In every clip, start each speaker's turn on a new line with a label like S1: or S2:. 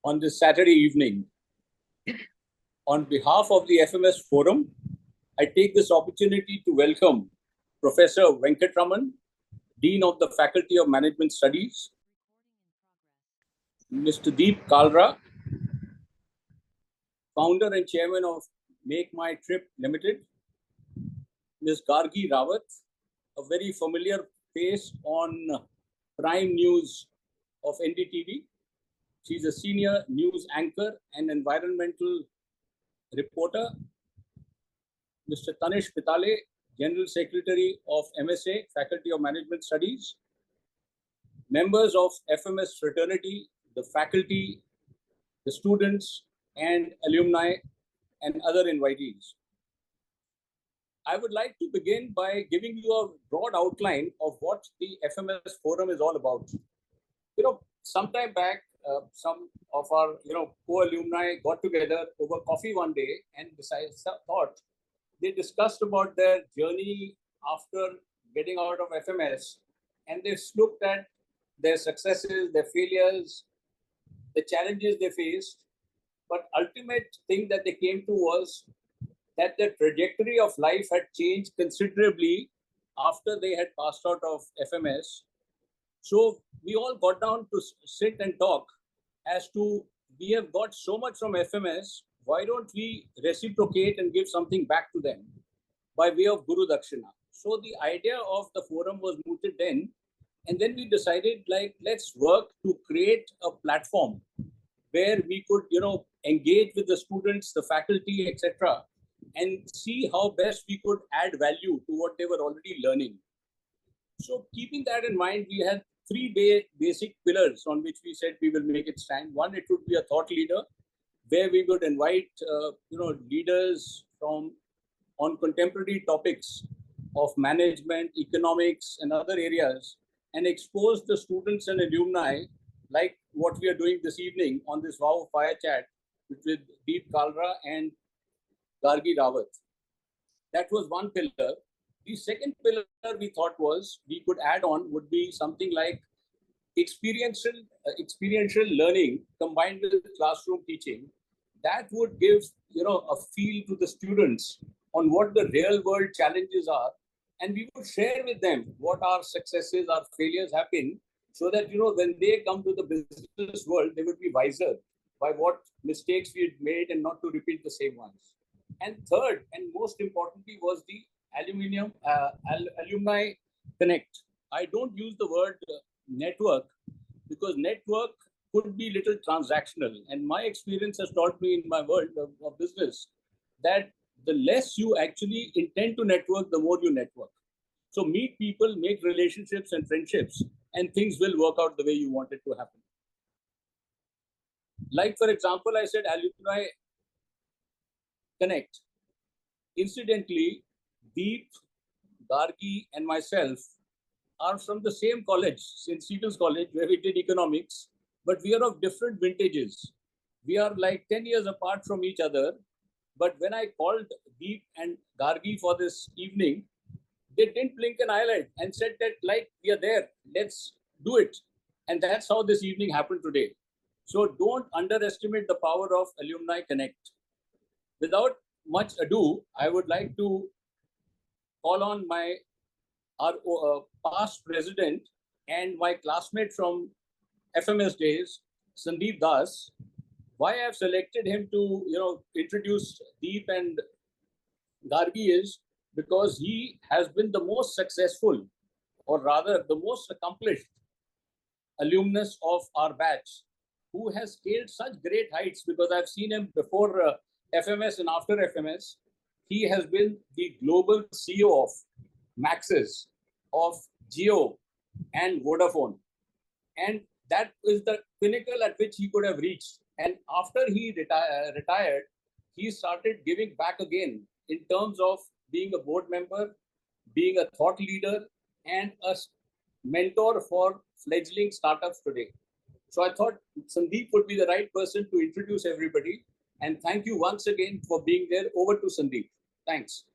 S1: on this Saturday evening. On behalf of the FMS Forum, I take this opportunity to welcome Professor Venkatraman, Dean of the Faculty of Management Studies, Mr. Deep Kalra, Founder and Chairman of MakeMyTrip Ltd, Ms. Gargi Rawat, a very familiar face on Prime News of NDTV. She's a senior news anchor and environmental reporter. Mr. Tanish Pitale, General Secretary of MSA, Faculty of Management Studies. Members of FMS fraternity, the faculty, the students, and alumni, and other invitees. I would like to begin by giving you a broad outline of what the FMS Forum is all about. Sometime back, some of our co-alumni got together over coffee one day and thought they discussed about their journey after getting out of FMS, and they looked at their successes, their failures, the challenges they faced. But ultimate thing that they came to was that the trajectory of life had changed considerably after they had passed out of FMS. So we all got down to sit and talk as to, we have got so much from FMS, why don't we reciprocate and give something back to them by way of Guru Dakshina? So the idea of the forum was mooted then, and then we decided, let's work to create a platform where we could, engage with the students, the faculty, etc., and see how best we could add value to what they were already learning. So keeping that in mind, we had three basic pillars on which we said we will make it stand. One, it would be a thought leader, where we would invite leaders on contemporary topics of management, economics, and other areas, and expose the students and alumni like what we are doing this evening on this WOW Fire Chat with Deep Kalra and Gargi Rawat. That was one pillar. The second pillar we thought was we could add on would be something like experiential learning combined with classroom teaching. That would give a feel to the students on what the real world challenges are, and we would share with them what our successes, our failures have been, so that when they come to the business world, they would be wiser by what mistakes we had made and not to repeat the same ones. And third, and most importantly, was the alumni connect. I don't use the word network, because network could be little transactional. And my experience has taught me in my world of business that the less you actually intend to network, the more you network. So meet people, make relationships and friendships, and things will work out the way you want it to happen. Like, for example, I said alumni connect. Incidentally, Deep, Gargi, and myself are from the same college, St. Stephen's College, where we did economics, but we are of different vintages. We are like 10 years apart from each other. But when I called Deep and Gargi for this evening, they didn't blink an eyelid and said that, we are there, let's do it. And that's how this evening happened today. So don't underestimate the power of Alumni Connect. Without much ado, I would like to call on our past president and my classmate from FMS days, Sandeep Das. Why I have selected him to introduce Deep and Gargi is because he has been the most successful, or rather the most accomplished alumnus of our batch, who has scaled such great heights, because I've seen him before FMS and after FMS. He has been the global CEO of Maxis, of Jio, and Vodafone. And that is the pinnacle at which he could have reached. And after he retired, he started giving back again in terms of being a board member, being a thought leader, and a mentor for fledgling startups today. So I thought Sandeep would be the right person to introduce everybody. And thank you once again for being there. Over to Sandeep. Thanks.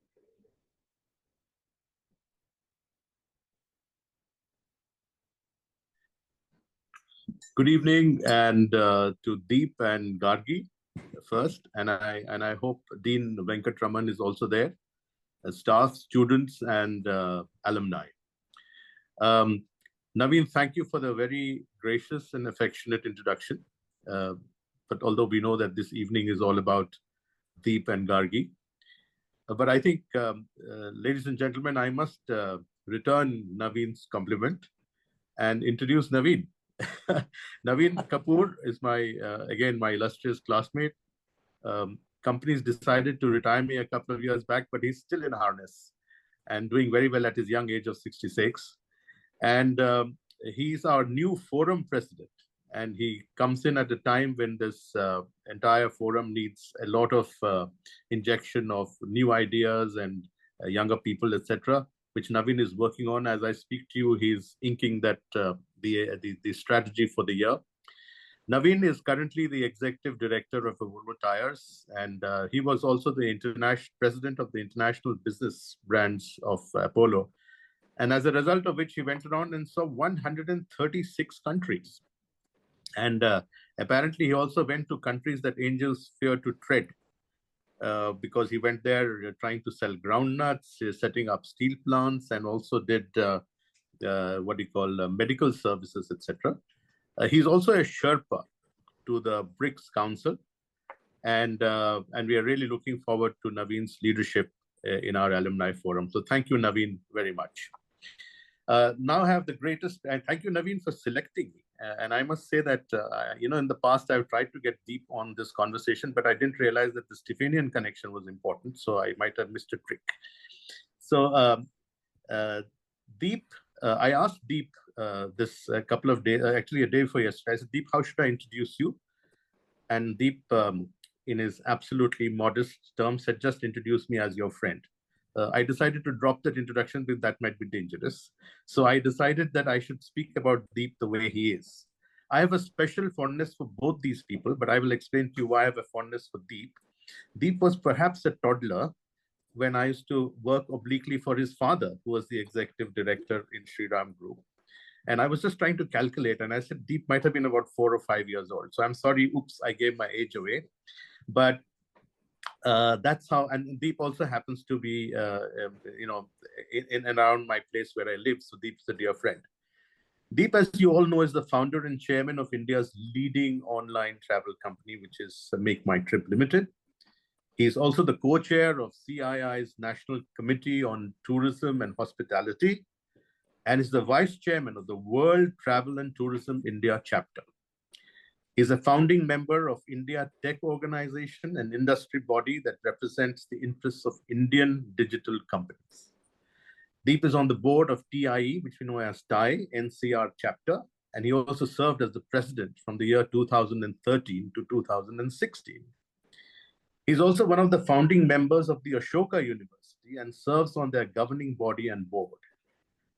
S2: Good evening, and to Deep and Gargi first, and I hope Dean Venkatraman is also there, staff, students, and alumni. Naveen, thank you for the very gracious and affectionate introduction. But although we know that this evening is all about Deep and Gargi, but I think, ladies and gentlemen, I must return Naveen's compliment and introduce Naveen. Naveen Kapoor is again, my illustrious classmate. Companies decided to retire me a couple of years back, but he's still in harness and doing very well at his young age of 66. And he's our new forum president. And he comes in at a time when this entire forum needs a lot of injection of new ideas and younger people, etc., which Naveen is working on. As I speak to you, he's inking that the strategy for the year. Naveen is currently the executive director of Volvo Tires, and he was also the president of the international business brands of Apollo. And as a result of which, he went around and saw 136 countries. And apparently, he also went to countries that angels fear to tread, because he went there trying to sell groundnuts, setting up steel plants, and also did medical services, etc. He's also a Sherpa to the BRICS Council, and we are really looking forward to Naveen's leadership in our alumni forum. So thank you, Naveen, very much. Now I have the greatest, and thank you, Naveen, for selecting me. And I must say that, in the past, I've tried to get Deep on this conversation, but I didn't realize that the Stephanian connection was important, so I might have missed a trick. So Deep, I asked Deep this a couple of days, actually a day before yesterday. I said, Deep, how should I introduce you? And Deep, in his absolutely modest terms, said, just introduce me as your friend. I decided to drop that introduction because that might be dangerous. So I decided that I should speak about Deep the way he is. I have a special fondness for both these people, but I will explain to you why I have a fondness for Deep. Deep was perhaps a toddler when I used to work obliquely for his father, who was the executive director in Shriram Group. And I was just trying to calculate, and I said Deep might have been about 4 or 5 years old. So I'm sorry, oops, I gave my age away. But that's how, and Deep also happens to be, in and around my place where I live. So Deep's a dear friend. Deep, as you all know, is the founder and chairman of India's leading online travel company, which is MakeMyTrip Ltd. He's also the co-chair of CII's National Committee on Tourism and Hospitality, and is the vice chairman of the World Travel and Tourism India chapter. He's a founding member of India Tech Organization, an industry body that represents the interests of Indian digital companies. Deep is on the board of TIE, which we know as TIE, NCR chapter, and he also served as the president from the year 2013 to 2016. He's also one of the founding members of the Ashoka University and serves on their governing body and board.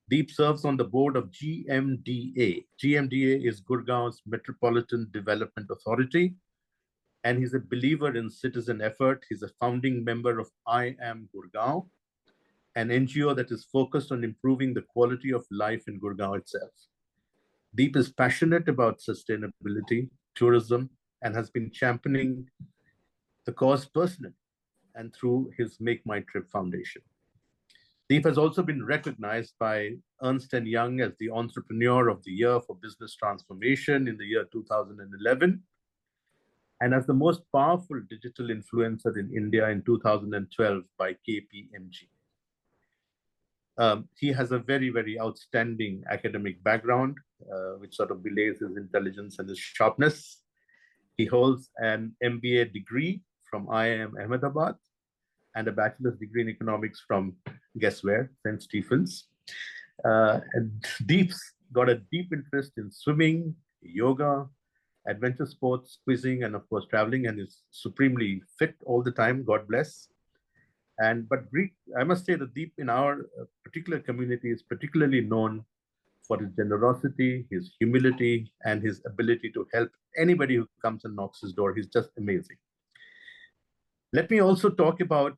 S2: Deep serves on the board of GMDA. GMDA is Gurgaon's Metropolitan Development Authority, and he's a believer in citizen effort. He's a founding member of I Am Gurgaon, an NGO that is focused on improving the quality of life in Gurgaon itself. Deep is passionate about sustainability, tourism, and has been championing the cause personally and through his MakeMyTrip Foundation. Deep has also been recognized by Ernst & Young as the Entrepreneur of the Year for Business Transformation in the year 2011, and as the most powerful digital influencer in India in 2012 by KPMG. He has a very, very outstanding academic background, which sort of belays his intelligence and his sharpness. He holds an MBA degree from IIM Ahmedabad and a bachelor's degree in economics from, guess where, St. Stephen's. And Deep's got a deep interest in swimming, yoga, adventure sports, quizzing, and of course traveling, and is supremely fit all the time, God bless. But I must say that Deep in our particular community is particularly known for his generosity, his humility, and his ability to help anybody who comes and knocks his door. He's just amazing. Let me also talk about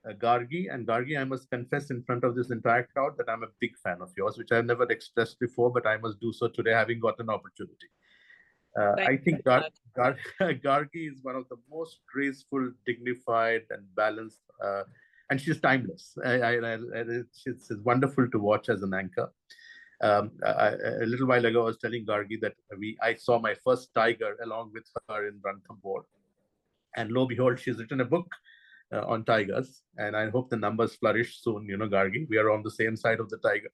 S2: Gargi. And Gargi, I must confess in front of this entire crowd that I'm a big fan of yours, which I've never expressed before, but I must do so today, having got an opportunity. I
S3: Thank
S2: think
S3: you so much.
S2: Gargi is one of the most graceful, dignified, and balanced, and she's timeless. It's wonderful to watch as an anchor. A little while ago, I was telling Gargi that I saw my first tiger along with her in Ranthambore, and lo and behold, she's written a book on tigers, and I hope the numbers flourish soon. You know, Gargi, we are on the same side of the tiger.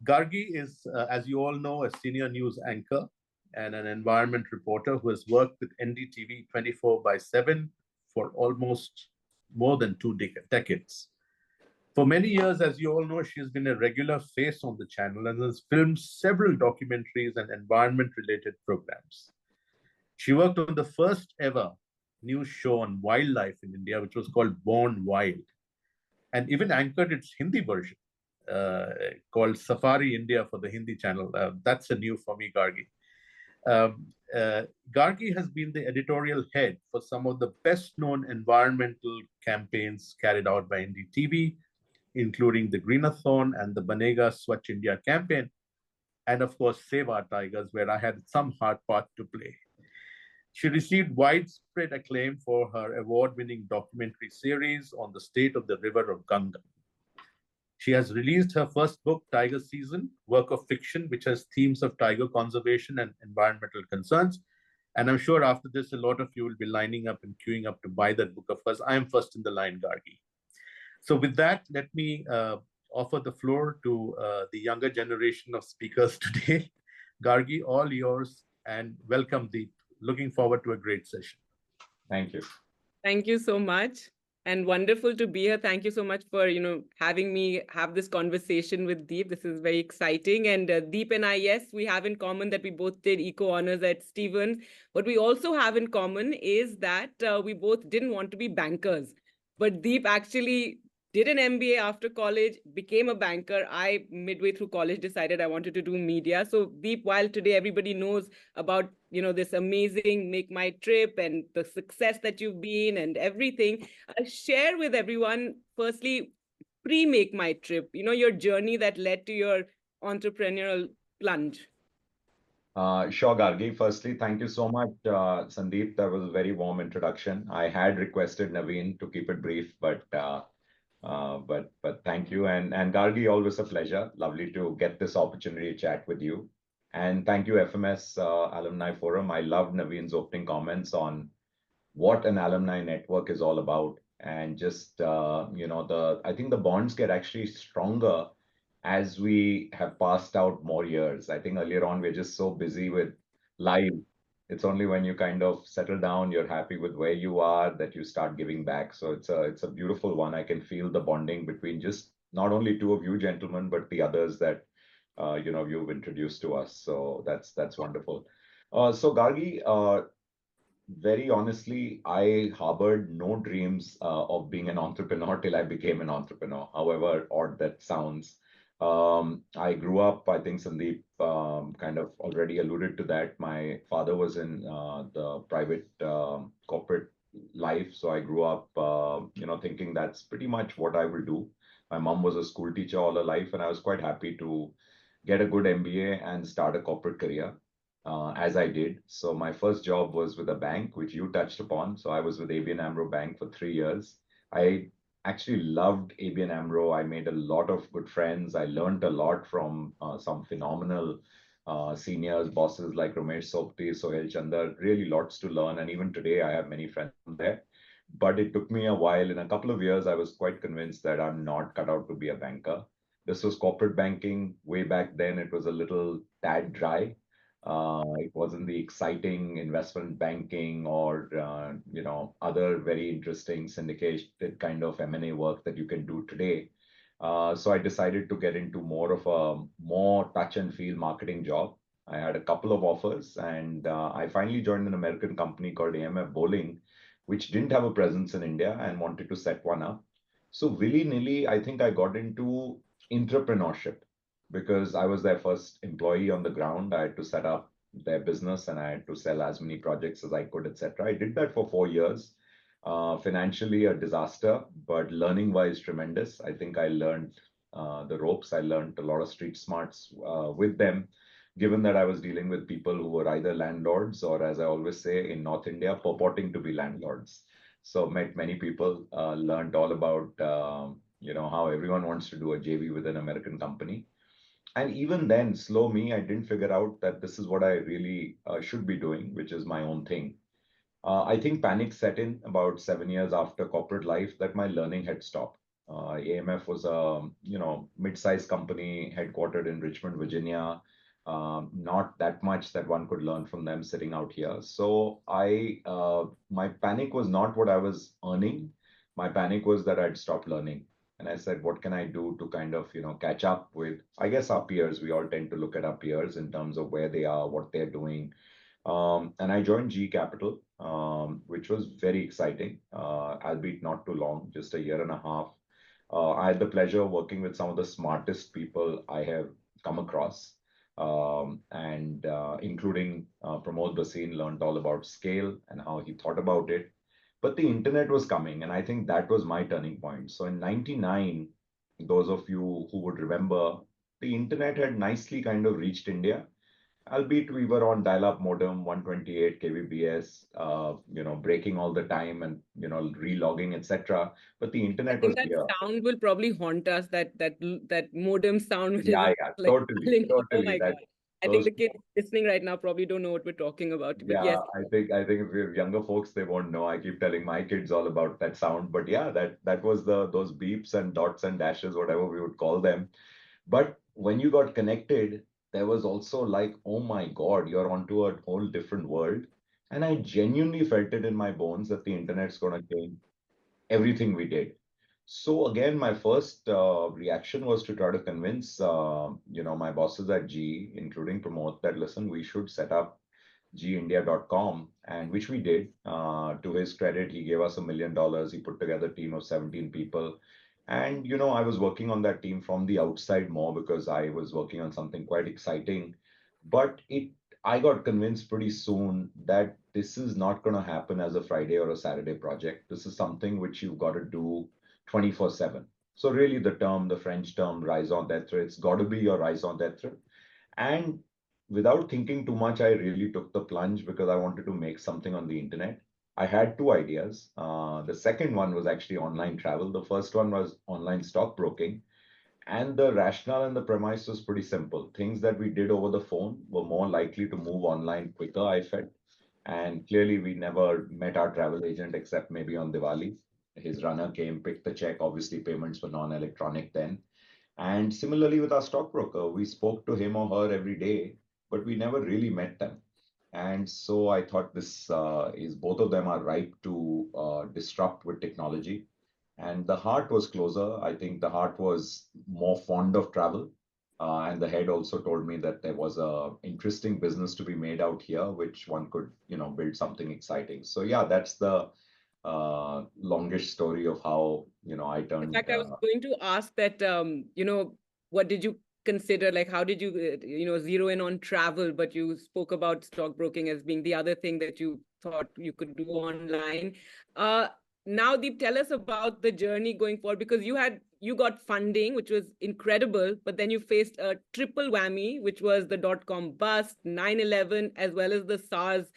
S2: Gargi is, as you all know, a senior news anchor and an environment reporter who has worked with NDTV 24/7 for almost more than 2 decades. For many years, as you all know, she has been a regular face on the channel and has filmed several documentaries and environment-related programs. She worked on the first ever news show on wildlife in India, which was called Born Wild, and even anchored its Hindi version called Safari India for the Hindi channel. That's a new for me, Gargi. Gargi has been the editorial head for some of the best-known environmental campaigns carried out by NDTV, including the Greenathon and the Banega Swachh India campaign, and of course, Save Our Tigers, where I had some hard part to play. She received widespread acclaim for her award-winning documentary series on the state of the river of Ganga. She has released her first book, Tiger Season, work of fiction, which has themes of tiger conservation and environmental concerns. And I'm sure after this, a lot of you will be lining up and queuing up to buy that book of hers. I am first in the line, Gargi. So with that, let me offer the floor to the younger generation of speakers today. Gargi, all yours, and welcome, Deep. Looking forward to a great session.
S4: Thank you.
S3: Thank you so much. And wonderful to be here. Thank you so much for, having me have this conversation with Deep. This is very exciting. And Deep and I, yes, we have in common that we both did eco honors at Stevens. What we also have in common is that we both didn't want to be bankers. But Deep actually did an MBA after college, became a banker. I, midway through college, decided I wanted to do media. So Deep, while today everybody knows about, this amazing Make My Trip and the success that you've been and everything, share with everyone, firstly, pre-Make My Trip, your journey that led to your entrepreneurial plunge.
S4: Sure, Gargi. Firstly, thank you so much, Sandeep. That was a very warm introduction. I had requested Naveen to keep it brief, but thank you. And Gargi, always a pleasure. Lovely to get this opportunity to chat with you. And thank you, FMS Alumni Forum. I loved Naveen's opening comments on what an alumni network is all about. And just, I think the bonds get actually stronger as we have passed out more years. I think earlier on, we're just so busy with life. It's only when you kind of settle down, you're happy with where you are, that you start giving back. So it's a beautiful one. I can feel the bonding between just not only two of you gentlemen, but the others that you've introduced to us. So that's wonderful. So Gargi, very honestly, I harbored no dreams of being an entrepreneur till I became an entrepreneur, however odd that sounds. I grew up, I think Sandeep kind of already alluded to that. My father was in the private corporate life. So I grew up, thinking that's pretty much what I will do. My mom was a school teacher all her life, and I was quite happy to get a good MBA and start a corporate career. As I did. So my first job was with a bank, which you touched upon. So I was with ABN AMRO Bank for 3 years. I actually loved ABN AMRO. I made a lot of good friends. I learned a lot from some phenomenal seniors, bosses like Ramesh Sopti, Sohail Chandar, really lots to learn. And even today, I have many friends from there. But it took me a while. In a couple of years, I was quite convinced that I'm not cut out to be a banker. This was corporate banking. Way back then, it was a little tad dry. It wasn't the exciting investment banking or other very interesting syndicated kind of M&A work that you can do today. So I decided to get into more of a more touch and feel marketing job. I had a couple of offers, and I finally joined an American company called AMF Bowling, which didn't have a presence in India and wanted to set one up. So willy-nilly, I think I got into entrepreneurship because I was their first employee on the ground. I had to set up their business and I had to sell as many projects as I could, etc. I did that for 4 years. Financially, a disaster, but learning-wise, tremendous. I think I learned the ropes. I learned a lot of street smarts with them. given that I was dealing with people who were either landlords or, as I always say, in North India, purporting to be landlords. So met many people, learned all about, how everyone wants to do a JV with an American company. And even then, slow me, I didn't figure out that this is what I really should be doing, which is my own thing. I think panic set in about 7 years after corporate life that my learning had stopped. AMF was a mid-sized company headquartered in Richmond, Virginia. Not that much that one could learn from them sitting out here. So my panic was not what I was earning. My panic was that I'd stopped learning. And I said, what can I do to kind of catch up with, I guess, our peers? We all tend to look at our peers in terms of where they are, what they're doing. And I joined G Capital, which was very exciting, albeit not too long, just a year and a half. I had the pleasure of working with some of the smartest people I have come across, and including Pramod Bhasin, learned all about scale and how he thought about it. But the internet was coming, and I think that was my turning point. So in '99, those of you who would remember, the internet had nicely kind of reached India, albeit we were on dial-up modem, 128 kbps, breaking all the time and relogging, etc. But the
S3: I
S4: internet
S3: think
S4: was
S3: that
S4: here.
S3: sound will probably haunt us. That modem sound, which
S4: Yeah,
S3: is
S4: yeah,
S3: like
S4: totally,
S3: calling. Oh
S4: totally.
S3: my
S4: That
S3: God! I think
S4: those
S3: the kids listening right now probably don't know what we're talking about. But
S4: Yeah,
S3: yes,
S4: I think if we have younger folks, they won't know. I keep telling my kids all about that sound. But yeah, that was those beeps and dots and dashes, whatever we would call them. But when you got connected, there was also like, oh my God, you're onto a whole different world. And I genuinely felt it in my bones that the internet's going to change everything we did. So again, my first reaction was to try to convince, my bosses at GE, including Pramod, that listen, we should set up gindia.com, and which we did. To his credit, he gave us $1 million. He put together a team of 17 people. And, I was working on that team from the outside more because I was working on something quite exciting. But I got convinced pretty soon that this is not going to happen as a Friday or a Saturday project. This is something which you've got to do 24/7. So really the French term, raison d'etre, it's got to be your raison d'etre. And without thinking too much, I really took the plunge because I wanted to make something on the internet. I had two ideas. The second one was actually online travel. The first one was online stockbroking. And the rationale and the premise was pretty simple. Things that we did over the phone were more likely to move online quicker, I felt. And clearly, we never met our travel agent except maybe on Diwali. His runner came, picked the check. Obviously, payments were non-electronic then. And similarly with our stockbroker, we spoke to him or her every day, but we never really met them. And so I thought this is both of them are ripe to disrupt with technology. And the heart was closer. I think the heart was more fond of travel. And the head also told me that there was a interesting business to be made out here, which one could, build something exciting. So yeah, that's the longish story of how, I
S3: in
S4: turned.
S3: fact, I was going to ask that, what did you consider? Like, how did you, zero in on travel? But you spoke about stockbroking as being the other thing that you thought you could do online. Now, Deep, tell us about the journey going forward, because you got funding, which was incredible, but then you faced a triple whammy, which was the dot-com bust, 9/11, as well as the SARS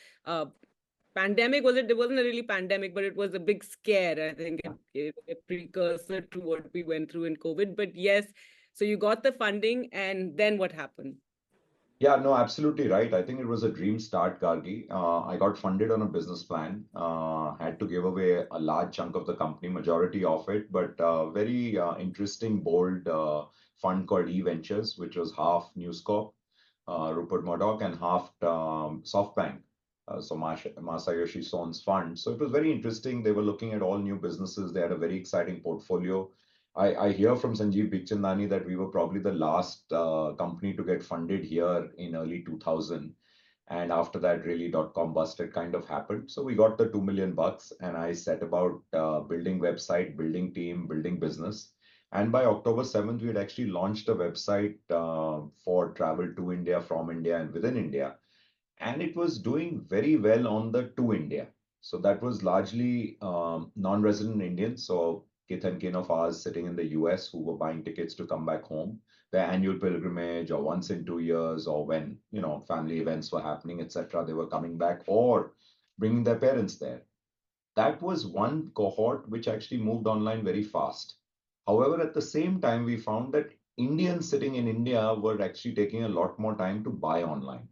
S3: pandemic. It wasn't a really pandemic, but it was a big scare. I think it was a precursor to what we went through in COVID. But yes, so you got the funding, and then what happened?
S4: Yeah, no, absolutely right. I think it was a dream start, Gargi. I got funded on a business plan, had to give away a large chunk of the company, majority of it, but very interesting, bold fund called E-Ventures, which was half News Corp, Rupert Murdoch, and half SoftBank. So Masayoshi Son's fund. So it was very interesting. They were looking at all new businesses. They had a very exciting portfolio. I hear from Sanjeev Bikhchandani that we were probably the last company to get funded here in early 2000. And after that, really dot-com busted kind of happened. So we got the $2 million and I set about building website, building team, building business. And by October 7th, we had actually launched a website for travel to India, from India, and within India. And it was doing very well on the to India. So that was largely non-resident Indians. So kith and kin of ours sitting in the US who were buying tickets to come back home. their annual pilgrimage, or once in 2 years, or when, family events were happening, etc., they were coming back or bringing their parents there. That was one cohort which actually moved online very fast. However, at the same time, we found that Indians sitting in India were actually taking a lot more time to buy online.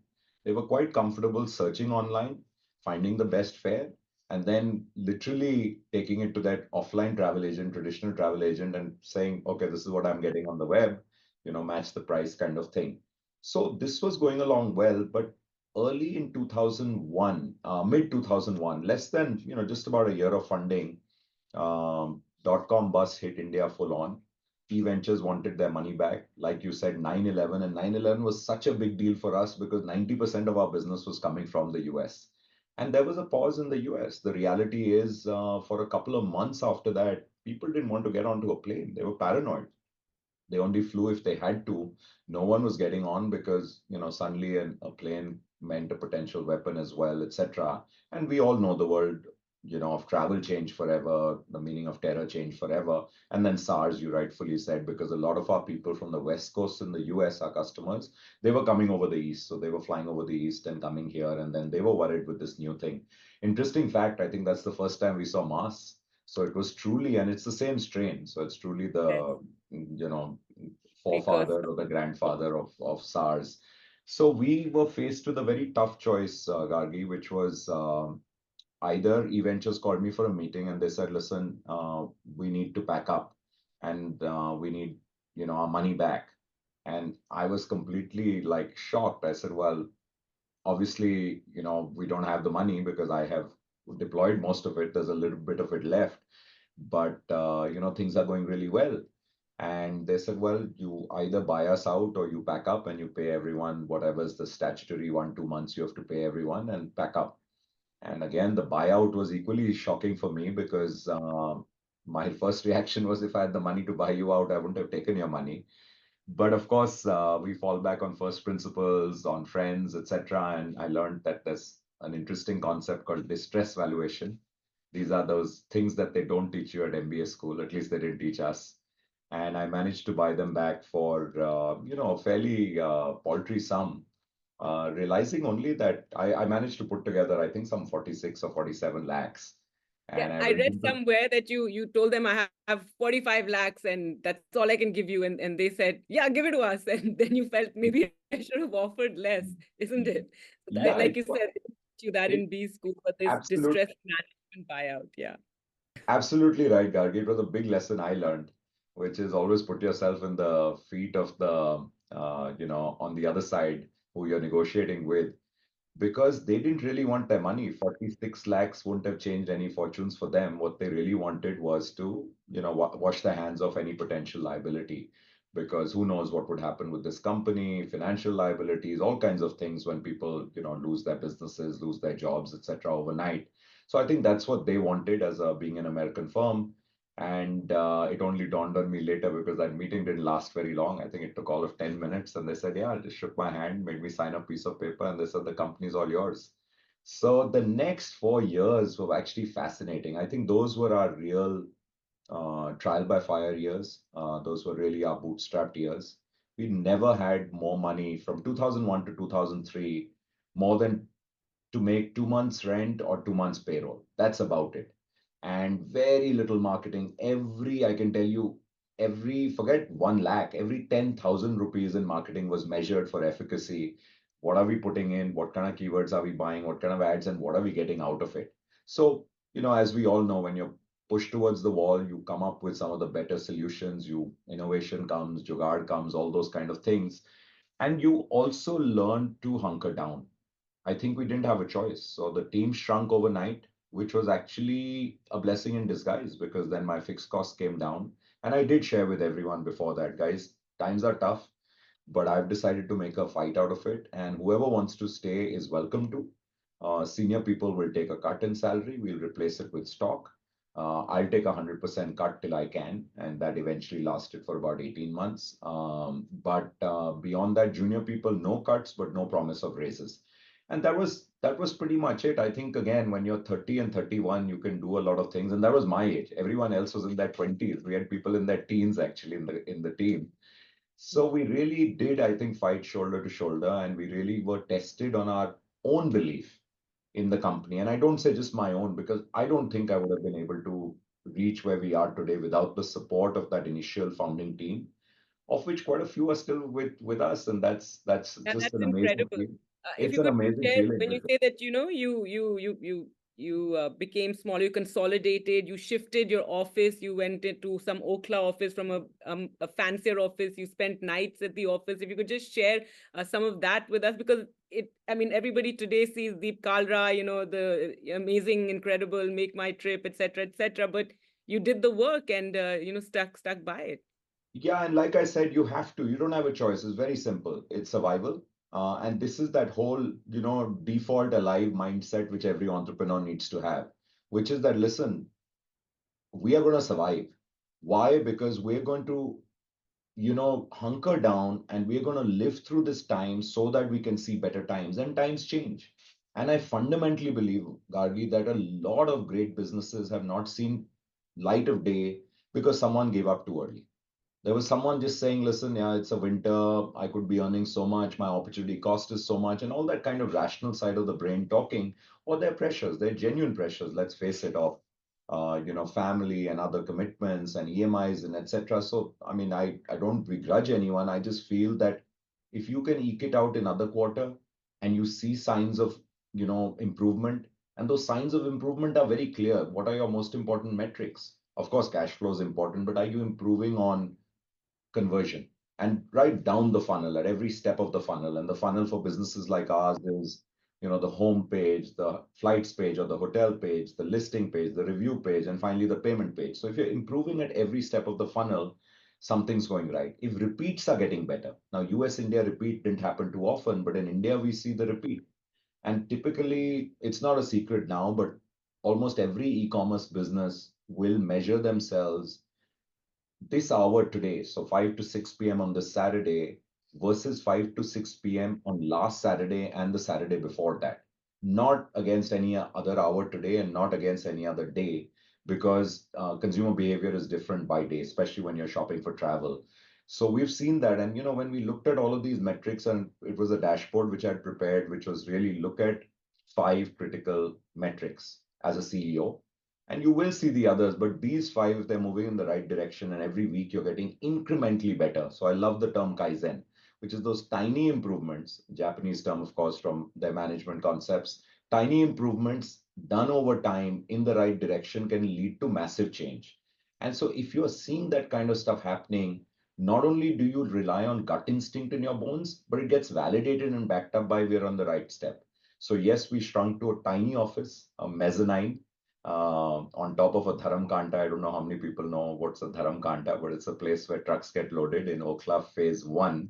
S4: They were quite comfortable searching online, finding the best fare, and then literally taking it to that offline travel agent, traditional travel agent, and saying, okay, this is what I'm getting on the web, match the price kind of thing. So this was going along well, but early in 2001, mid 2001, less than, just about a year of funding, dot-com bust hit India full on. E-Ventures wanted their money back. Like you said, 9/11, and 9/11 was such a big deal for us because 90% of our business was coming from the US. And there was a pause in the US. The reality is, for a couple of months after that, people didn't want to get onto a plane. They were paranoid. They only flew if they had to. No one was getting on because, suddenly a plane meant a potential weapon as well, etc. And we all know the world, of travel changed forever, the meaning of terror changed forever. And then SARS, you rightfully said, because a lot of our people from the West Coast in the US, our customers, they were coming over the East. So they were flying over the East and coming here. And then they were worried with this new thing. Interesting fact, I think that's the first time we saw masks. So it was truly, and it's the same strain. So it's truly the, forefather or the grandfather of SARS. So we were faced with a very tough choice, Gargi, which was either E-Ventures called me for a meeting and they said, listen, we need to pack up and we need, our money back. And I was completely like shocked. I said, well, obviously, we don't have the money because I have deployed most of it. There's a little bit of it left, but, things are going really well. And they said, well, you either buy us out or you pack up and you pay everyone, whatever's the statutory 1-2 months you have to pay everyone and pack up. And again, the buyout was equally shocking for me because my first reaction was if I had the money to buy you out, I wouldn't have taken your money. But of course, we fall back on first principles, on friends, etc. And I learned that there's an interesting concept called distress valuation. These are those things that they don't teach you at MBA school. At least they didn't teach us. And I managed to buy them back for a fairly paltry sum, realizing only that I managed to put together, I think, some 46 or 47 lakhs. And
S3: I read somewhere that you told them I have 45 lakhs and that's all I can give you. And they said, yeah, give it to us. And then you felt maybe I should have offered less, isn't it?
S4: Yeah,
S3: like you said, you that in B school, but this distress management buyout. Yeah.
S4: Absolutely right, Gargi. It was a big lesson I learned, which is always put yourself in the feet of the, on the other side who you're negotiating with, because they didn't really want their money. 46 lakhs wouldn't have changed any fortunes for them. What they really wanted was to, wash their hands of any potential liability, because who knows what would happen with this company, financial liabilities, all kinds of things when people, lose their businesses, lose their jobs, etc. overnight. So I think that's what they wanted as being an American firm. And it only dawned on me later because that meeting didn't last very long. I think it took all of 10 minutes. And they said, yeah, I just shook my hand, made me sign a piece of paper, and they said, the company's all yours. So the next 4 years were actually fascinating. I think those were our real trial by fire years. Those were really our bootstrapped years. We never had more money from 2001 to 2003, more than to make 2 months rent or 2 months payroll. That's about it. And very little marketing. I can tell you, forget 1 lakh, every 10,000 rupees in marketing was measured for efficacy. What are we putting in? What kind of keywords are we buying? What kind of ads, and what are we getting out of it? So, as we all know, when you're pushed towards the wall, you come up with some of the better solutions. Innovation comes, jugaad comes, all those kind of things. And you also learn to hunker down. I think we didn't have a choice. So the team shrunk overnight, which was actually a blessing in disguise because then my fixed costs came down. And I did share with everyone before that, guys, times are tough, but I've decided to make a fight out of it. And whoever wants to stay is welcome to. Senior people will take a cut in salary. We'll replace it with stock. I'll take 100% cut till I can. And that eventually lasted for about 18 months. But beyond that, junior people, no cuts, but no promise of raises. And that was pretty much it. I think, again, when you're 30 and 31, you can do a lot of things. And that was my age. Everyone else was in their 20s. We had people in their teens actually in the team. So we really did, I think, fight shoulder to shoulder, and we really were tested on our own belief in the company. And I don't say just my own, because I don't think I would have been able to reach where we are today without the support of that initial founding team, of which quite a few are still with us, and that's
S3: Yeah,
S4: just
S3: that's
S4: an amazing
S3: incredible.
S4: feeling.
S3: If
S4: It's
S3: you
S4: an
S3: could
S4: amazing
S3: share,
S4: feeling
S3: when you
S4: because,
S3: say that, you became smaller, you consolidated, you shifted your office, you went into some Okhla office from a fancier office, you spent nights at the office. If you could just share some of that with us, because I mean, everybody today sees Deep Kalra, the amazing, incredible Make My Trip, etc., but you did the work and, stuck by it.
S4: yeah, and like I said, you don't have a choice. It's very simple. It's survival. And this is that whole, default alive mindset which every entrepreneur needs to have, which is that, listen, we are going to survive. Why? Because we're going to, hunker down, and we're going to live through this time so that we can see better times, and times change. And I fundamentally believe, Gargi, that a lot of great businesses have not seen light of day because someone gave up too early. There was someone just saying, listen, yeah, it's a winter, I could be earning so much, my opportunity cost is so much, and all that kind of rational side of the brain talking, or their pressures, their genuine pressures, let's face it, of family and other commitments and EMIs and etc. So, I mean, I don't begrudge anyone. I just feel that if you can eke it out in other quarter and you see signs of, improvement, and those signs of improvement are very clear. What are your most important metrics? Of course, cash flow is important, but are you improving on conversion? And right down the funnel, at every step of the funnel. And the funnel for businesses like ours is, the home page, the flights page or the hotel page, the listing page, the review page, and finally the payment page. So if you're improving at every step of the funnel, something's going right. If repeats are getting better, now US India repeat didn't happen too often, but in India we see the repeat. And typically, it's not a secret now, but almost every e-commerce business will measure themselves this hour today, so 5 to 6 p.m. on this Saturday versus 5 to 6 p.m. on last Saturday and the Saturday before that. Not against any other hour today and not against any other day, because consumer behavior is different by day, especially when you're shopping for travel. So we've seen that. And, when we looked at all of these metrics, and it was a dashboard which I had prepared, which was really look at 5 critical metrics as a CEO, and you will see the others, but these 5, if they're moving in the right direction and every week you're getting incrementally better. So I love the term Kaizen, which is those tiny improvements, Japanese term, of course, from their management concepts. Tiny improvements done over time in the right direction can lead to massive change. And so if you're seeing that kind of stuff happening, not only do you rely on gut instinct in your bones, but it gets validated and backed up by we're on the right step. So yes, we shrunk to a tiny office, a mezzanine, on top of a Dharam Kanta. I don't know how many people know what's a Dharam Kanta, but it's a place where trucks get loaded in Okhla Phase 1,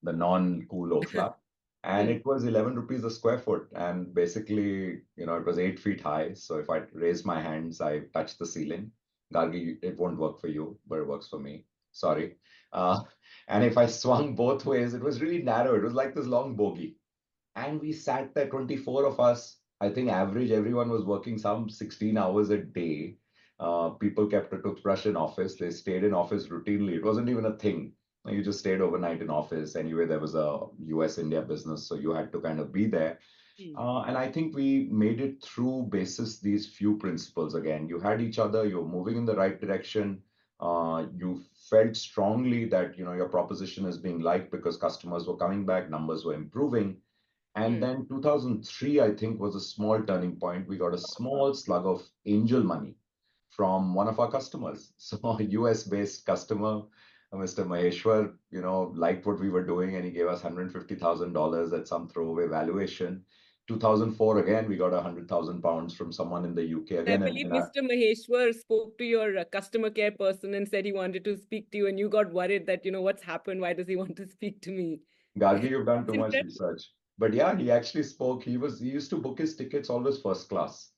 S4: the non-cool Okhla. And it was 11 rupees a square foot. And basically, it was 8 feet high. So if I raise my hands, I touch the ceiling. Gargi, it won't work for you, but it works for me. Sorry. Uh, and if I swung both ways, it was really narrow. It was like this long bogey. And we sat there, 24 of us. I think average, everyone was working some 16 hours a day. People kept a toothbrush in office. They stayed in office routinely. It wasn't even a thing. You just stayed overnight in office. Anyway, there was a US India business, so you had to kind of be there. And I think we made it through basis these few principles again. You had each other, you're moving in the right direction. You felt strongly that your proposition is being liked because customers were coming back, numbers were improving. And then 2003, I think, was a small turning point. We got a small slug of angel money from one of our customers. So a US-based customer, Mr. Maheshwar, liked what we were doing, and he gave us $150,000 at some throwaway valuation. 2004, again, we got 100,000 pounds from someone in the UK
S3: I
S4: again.
S3: believe Mr. Maheshwar spoke to your customer care person and said he wanted to speak to you, and you got worried that, what's happened? Why does he want to speak to me?
S4: Gargi, you've done too much research. But yeah, he actually spoke. He used to book his tickets always first class.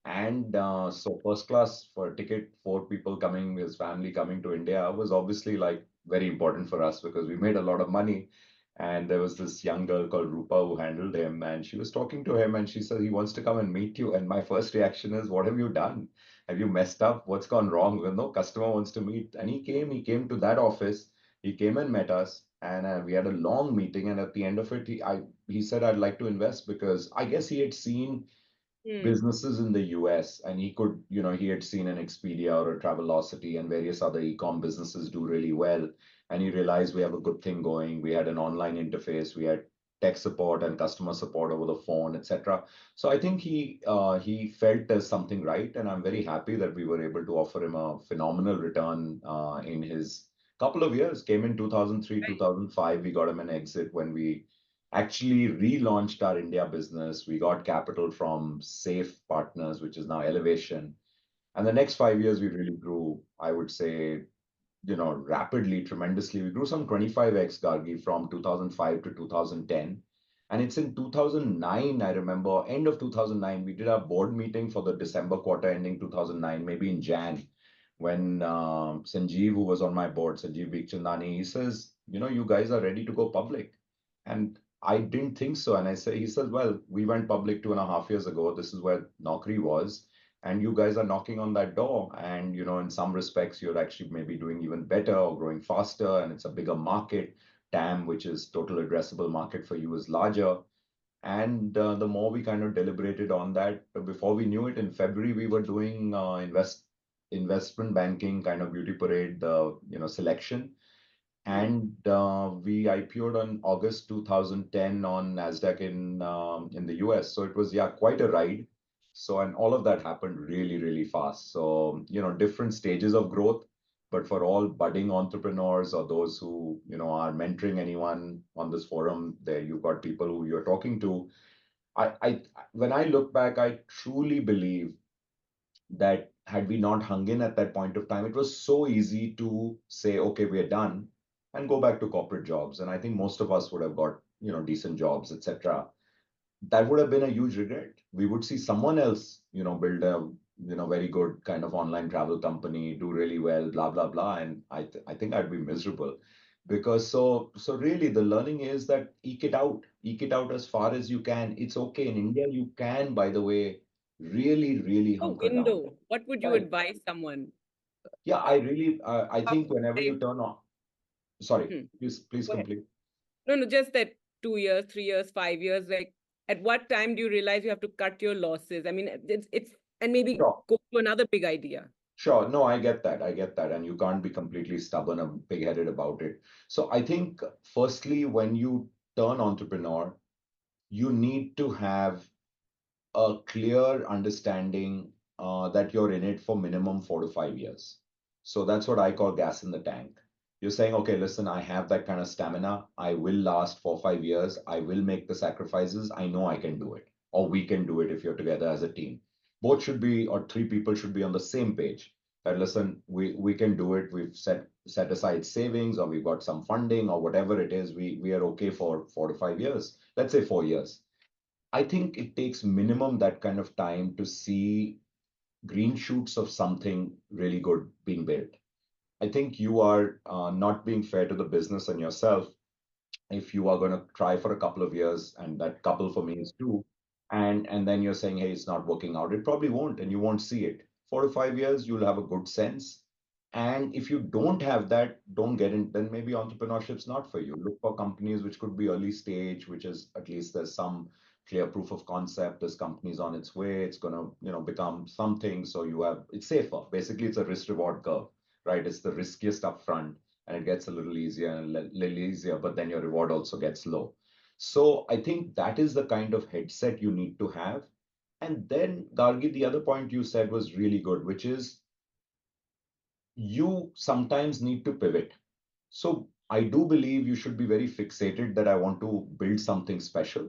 S4: And so first class for a ticket, 4 people coming, his family coming to India was obviously like very important for us because we made a lot of money. And there was this young girl called Rupa who handled him, and she was talking to him, and she said he wants to come and meet you. And my first reaction is, what have you done? Have you messed up? What's gone wrong? Well, no, customer wants to meet. And he came to that office. He came and met us. And we had a long meeting, and at the end of it, he said, I'd like to invest, because I guess he had seen businesses in the US, and he could, he had seen an Expedia or a Travelocity and various other e-com businesses do really well. And he realized we have a good thing going. We had an online interface, we had tech support and customer support over the phone, etc. So I think he felt there's something right, and I'm very happy that we were able to offer him a phenomenal return in his couple of years. Came in 2003, 2005. We got him an exit when we actually relaunched our India business. We got capital from Safe Partners, which is now Elevation. And the next 5 years, we really grew, I would say, rapidly, tremendously. We grew some 25x, Gargi, from 2005 to 2010. And it's in 2009, I remember, end of 2009, we did our board meeting for the December quarter ending 2009, maybe in Jan, when Sanjeev, who was on my board, Sanjeev Bikhchandani, he says, you guys are ready to go public. And I didn't think so. And he says, well, we went public 2.5 years ago. This is where Naukri was. And you guys are knocking on that door. And, in some respects, you're actually maybe doing even better or growing faster. And it's a bigger market. TAM, which is total addressable market for you, is larger. And the more we kind of deliberated on that, before we knew it, in February, we were doing investment banking kind of beauty parade, selection. And we IPO'd on August 2010 on NASDAQ in the US. So it was, quite a ride. So, and all of that happened really, really fast. So, different stages of growth. But for all budding entrepreneurs or those who, are mentoring anyone on this forum, there you've got people who you're talking to. When I look back, I truly believe that had we not hung in at that point of time, it was so easy to say, okay, we're done, and go back to corporate jobs. And I think most of us would have got, decent jobs, etc. That would have been a huge regret. We would see someone else, build a, very good kind of online travel company, do really well, blah, blah, blah. And I think I'd be miserable. Because so really the learning is that eke it out as far as you can. It's okay. In India, you can, by the way, really, really hunker down.
S3: What would you
S4: Right.
S3: advise someone?
S4: Yeah, I think whenever you turn on, sorry, please
S3: Go ahead.
S4: complete.
S3: No, just that 2 years, 3 years, 5 years, like at what time do you realize you have to cut your losses? I mean, it's and maybe
S4: Sure.
S3: go to another big idea.
S4: Sure. No, I get that. And you can't be completely stubborn and pig-headed about it. So I think, firstly, when you turn entrepreneur, you need to have a clear understanding that you're in it for minimum 4 to 5 years. So that's what I call gas in the tank. You're saying, okay, listen, I have that kind of stamina. I will last 4 or 5 years. I will make the sacrifices. I know I can do it, or we can do it if you're together as a team. Both should be, or three people should be on the same page. That listen, we can do it. We've set aside savings, or we've got some funding, or whatever it is. We are okay for 4 to 5 years. Let's say 4 years. I think it takes minimum that kind of time to see green shoots of something really good being built. I think you are not being fair to the business and yourself if you are going to try for a couple of years, and that couple for me is two, and then you're saying, hey, it's not working out. It probably won't, and you won't see it. 4 to 5 years, you'll have a good sense. And if you don't have that, don't get in, then maybe entrepreneurship's not for you. Look for companies which could be early stage, which is at least there's some clear proof of concept. This company's on its way. It's going to, become something. So it's safer. Basically, it's a risk reward curve, right? It's the riskiest upfront, and it gets a little easier and a little easier, but then your reward also gets low. So I think that is the kind of headset you need to have. And then, Gargi, the other point you said was really good, which is you sometimes need to pivot. So I do believe you should be very fixated that I want to build something special,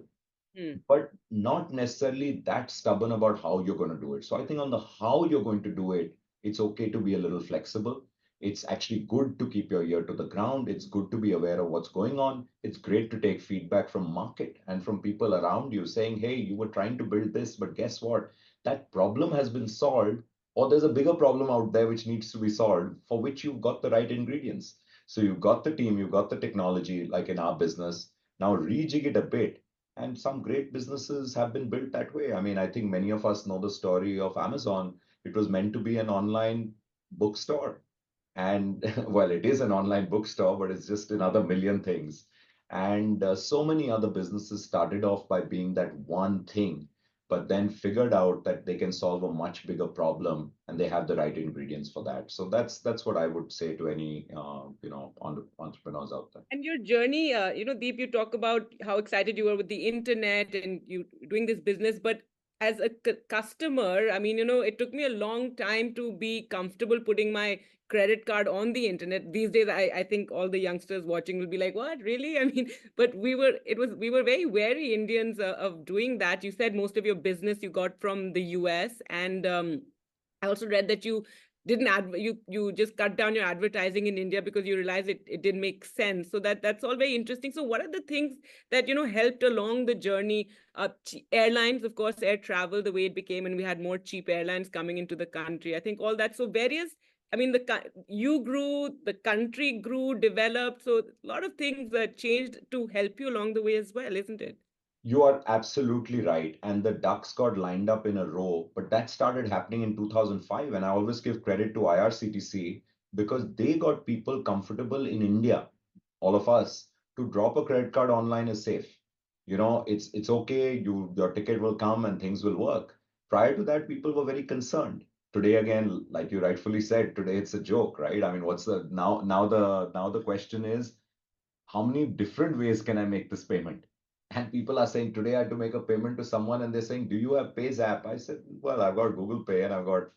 S4: but not necessarily that stubborn about how you're going to do it. So I think on the how you're going to do it, it's okay to be a little flexible. It's actually good to keep your ear to the ground. It's good to be aware of what's going on. It's great to take feedback from market and from people around you saying, hey, you were trying to build this, but guess what? That problem has been solved, or there's a bigger problem out there which needs to be solved, for which you've got the right ingredients. So you've got the team, you've got the technology, like in our business. Now rejig it a bit. And some great businesses have been built that way. I mean, I think many of us know the story of Amazon. It was meant to be an online bookstore. And well, it is an online bookstore, but it's just another million things. And so many other businesses started off by being that one thing, but then figured out that they can solve a much bigger problem, and they have the right ingredients for that. So that's what I would say to any entrepreneurs out there.
S3: And your journey, Deep, you talk about how excited you were with the internet and you doing this business, but as a customer, I mean, it took me a long time to be comfortable putting my credit card on the internet. These days, I think all the youngsters watching will be like, what, really? I mean, but we were very wary Indians of doing that. You said most of your business you got from the US, and I also read that you didn't you just cut down your advertising in India because you realized it didn't make sense. So that's all very interesting. So what are the things that helped along the journey? Airlines, of course, air travel, the way it became, and we had more cheap airlines coming into the country. I think all that. So various. I mean, you grew, the country grew, developed. So a lot of things changed to help you along the way as well, isn't it?
S4: You are absolutely right. And the ducks got lined up in a row, but that started happening in 2005. And I always give credit to IRCTC because they got people comfortable in India, all of us, to drop a credit card online is safe. It's okay. Your ticket will come and things will work. Prior to that, people were very concerned. Today, again, like you rightfully said, today it's a joke, right? I mean, what's the now the question is, how many different ways can I make this payment? And people are saying, today I had to make a payment to someone and they're saying, do you have Pays app? I said, well, I've got Google Pay and I've got,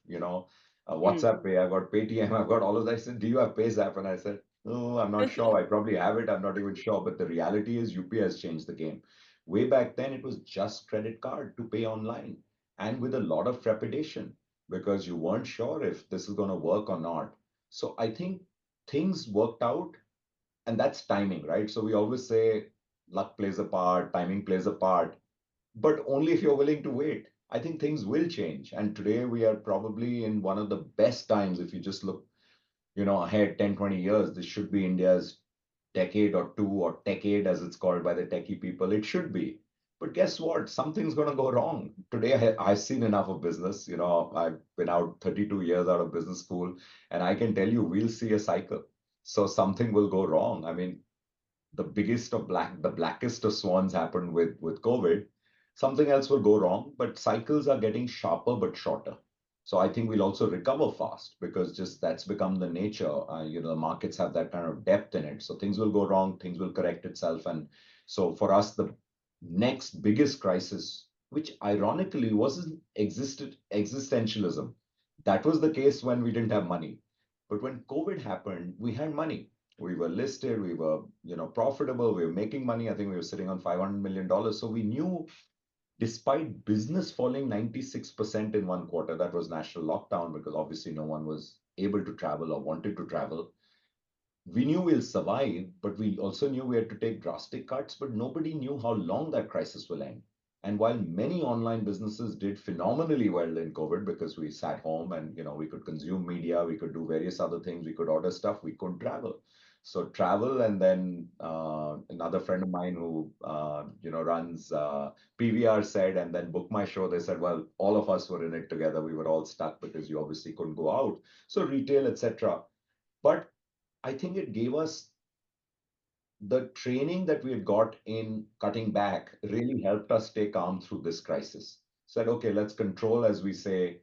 S4: WhatsApp Pay, I've got Paytm, I've got all of that. I said, do you have Pays app? And I said, no, I'm not sure. I probably have it. I'm not even sure. But the reality is UPI has changed the game. Way back then, it was just credit card to pay online and with a lot of trepidation because you weren't sure if this is going to work or not. So I think things worked out, and that's timing, right? So we always say luck plays a part, timing plays a part, but only if you're willing to wait. I think things will change. And today we are probably in one of the best times. If you just look, ahead 10, 20 years, this should be India's decade or two, or decade as it's called by the techie people. It should be. But guess what? Something's going to go wrong. Today, I've seen enough of business. I've been out 32 years out of business school, and I can tell you, we'll see a cycle. So something will go wrong. I mean, the blackest of swans happened with COVID. Something else will go wrong, but cycles are getting sharper but shorter. So I think we'll also recover fast because just that's become the nature. The markets have that kind of depth in it. So things will go wrong, things will correct itself. And so for us, the next biggest crisis, which ironically wasn't existentialism. That was the case when we didn't have money. But when COVID happened, we had money. We were listed, we were, profitable, we were making money. I think we were sitting on $500 million. So we knew, despite business falling 96% in one quarter, that was national lockdown because obviously no one was able to travel or wanted to travel. We knew we'll survive, but we also knew we had to take drastic cuts, but nobody knew how long that crisis will end. And while many online businesses did phenomenally well in COVID because we sat home and we could consume media, we could do various other things, we could order stuff, we couldn't travel. So travel, and then another friend of mine who runs PVR said, and then Book My Show, they said, well, all of us were in it together. We were all stuck because you obviously couldn't go out. So retail, etc. But I think it gave us the training that we had got in cutting back really helped us stay calm through this crisis. Said, okay, let's control, as we say,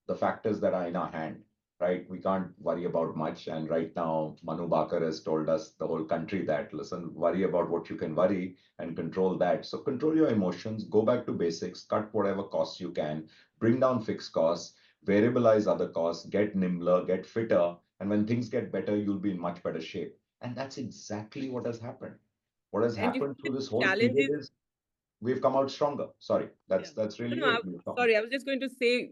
S4: the factors that are in our hand, right? We can't worry about much. And right now, Manu Bakar has told us, the whole country, that, listen, worry about what you can worry and control that. So control your emotions, go back to basics, cut whatever costs you can, bring down fixed costs, variabilize other costs, get nimbler, get fitter. And when things get better, you'll be in much better shape. And that's exactly what has happened. What has
S3: And you
S4: happened through
S3: the
S4: this whole period
S3: challenges.
S4: is we've come out stronger. Sorry,
S3: Yeah.
S4: that's really
S3: No,
S4: it.
S3: sorry, I was just going to say,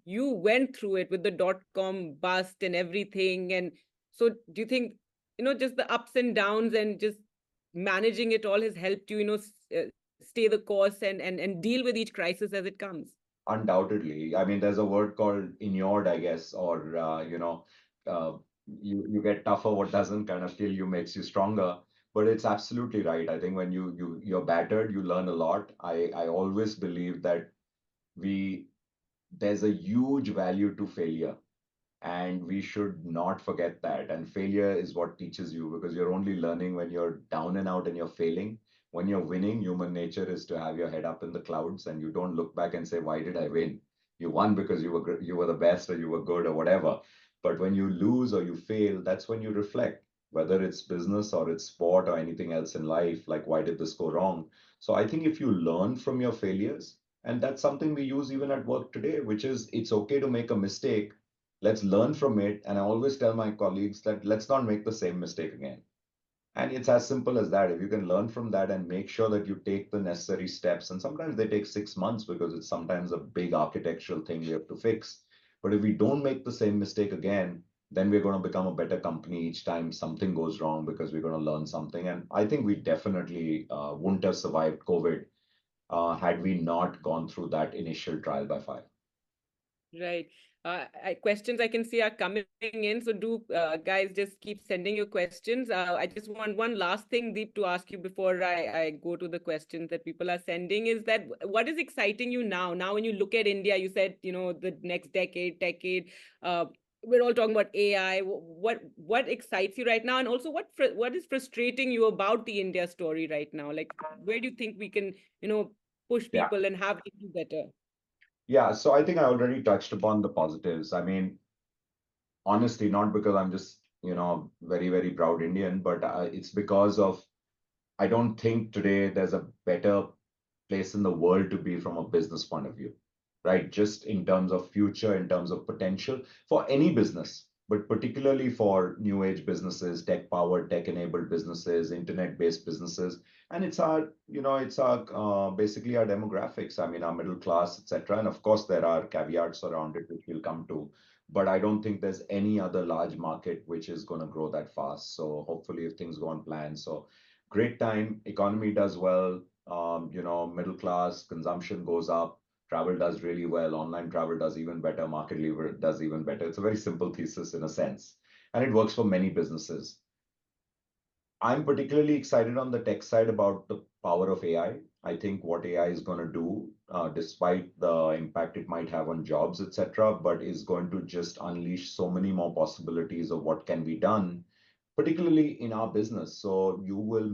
S3: you went through it with the dot-com bust and everything. And so do you think, just the ups and downs and just managing it all has helped you, stay the course and deal with each crisis as it comes?
S4: Undoubtedly. I mean, there's a word called inured, I guess, or you get tougher. What doesn't kind of kill you makes you stronger. But it's absolutely right. I think when you're battered, you learn a lot. I always believe that there's a huge value to failure. And we should not forget that. And failure is what teaches you, because you're only learning when you're down and out and you're failing. When you're winning, human nature is to have your head up in the clouds, and you don't look back and say, why did I win? You won because you were the best, or you were good, or whatever. But when you lose or you fail, that's when you reflect, whether it's business or it's sport or anything else in life, like, why did this go wrong? So I think if you learn from your failures, and that's something we use even at work today, which is, it's okay to make a mistake. Let's learn from it. And I always tell my colleagues that let's not make the same mistake again. And it's as simple as that. If you can learn from that and make sure that you take the necessary steps, and sometimes they take 6 months because it's sometimes a big architectural thing we have to fix. But if we don't make the same mistake again, then we're going to become a better company each time something goes wrong, because we're going to learn something. And I think we definitely wouldn't have survived COVID had we not gone through that initial trial by fire.
S3: Right. Questions I can see are coming in. So do guys just keep sending your questions. I just want one last thing, Deep, to ask you before I go to the questions that people are sending, is that what is exciting you now? Now, when you look at India, you said, the next decade, we're all talking about AI. What excites you right now? And also what is frustrating you about the India story right now? Like, where do you think we can, push
S4: Yeah.
S3: people and have them do better?
S4: Yeah, so I think I already touched upon the positives. I mean, honestly, not because I'm just, very, very proud Indian, but it's because of, I don't think today there's a better place in the world to be from a business point of view, right? Just in terms of future, in terms of potential for any business, but particularly for new age businesses, tech powered, tech enabled businesses, internet based businesses. And it's our basically our demographics. I mean, our middle class, etc. And of course, there are caveats around it, which we'll come to. But I don't think there's any other large market which is going to grow that fast. So hopefully, if things go on plan, so great time, economy does well, middle class consumption goes up, travel does really well, online travel does even better, market lever does even better. It's a very simple thesis in a sense, and it works for many businesses. I'm particularly excited on the tech side about the power of AI. I think what AI is going to do, despite the impact it might have on jobs, etc., but is going to just unleash so many more possibilities of what can be done, particularly in our business. So you will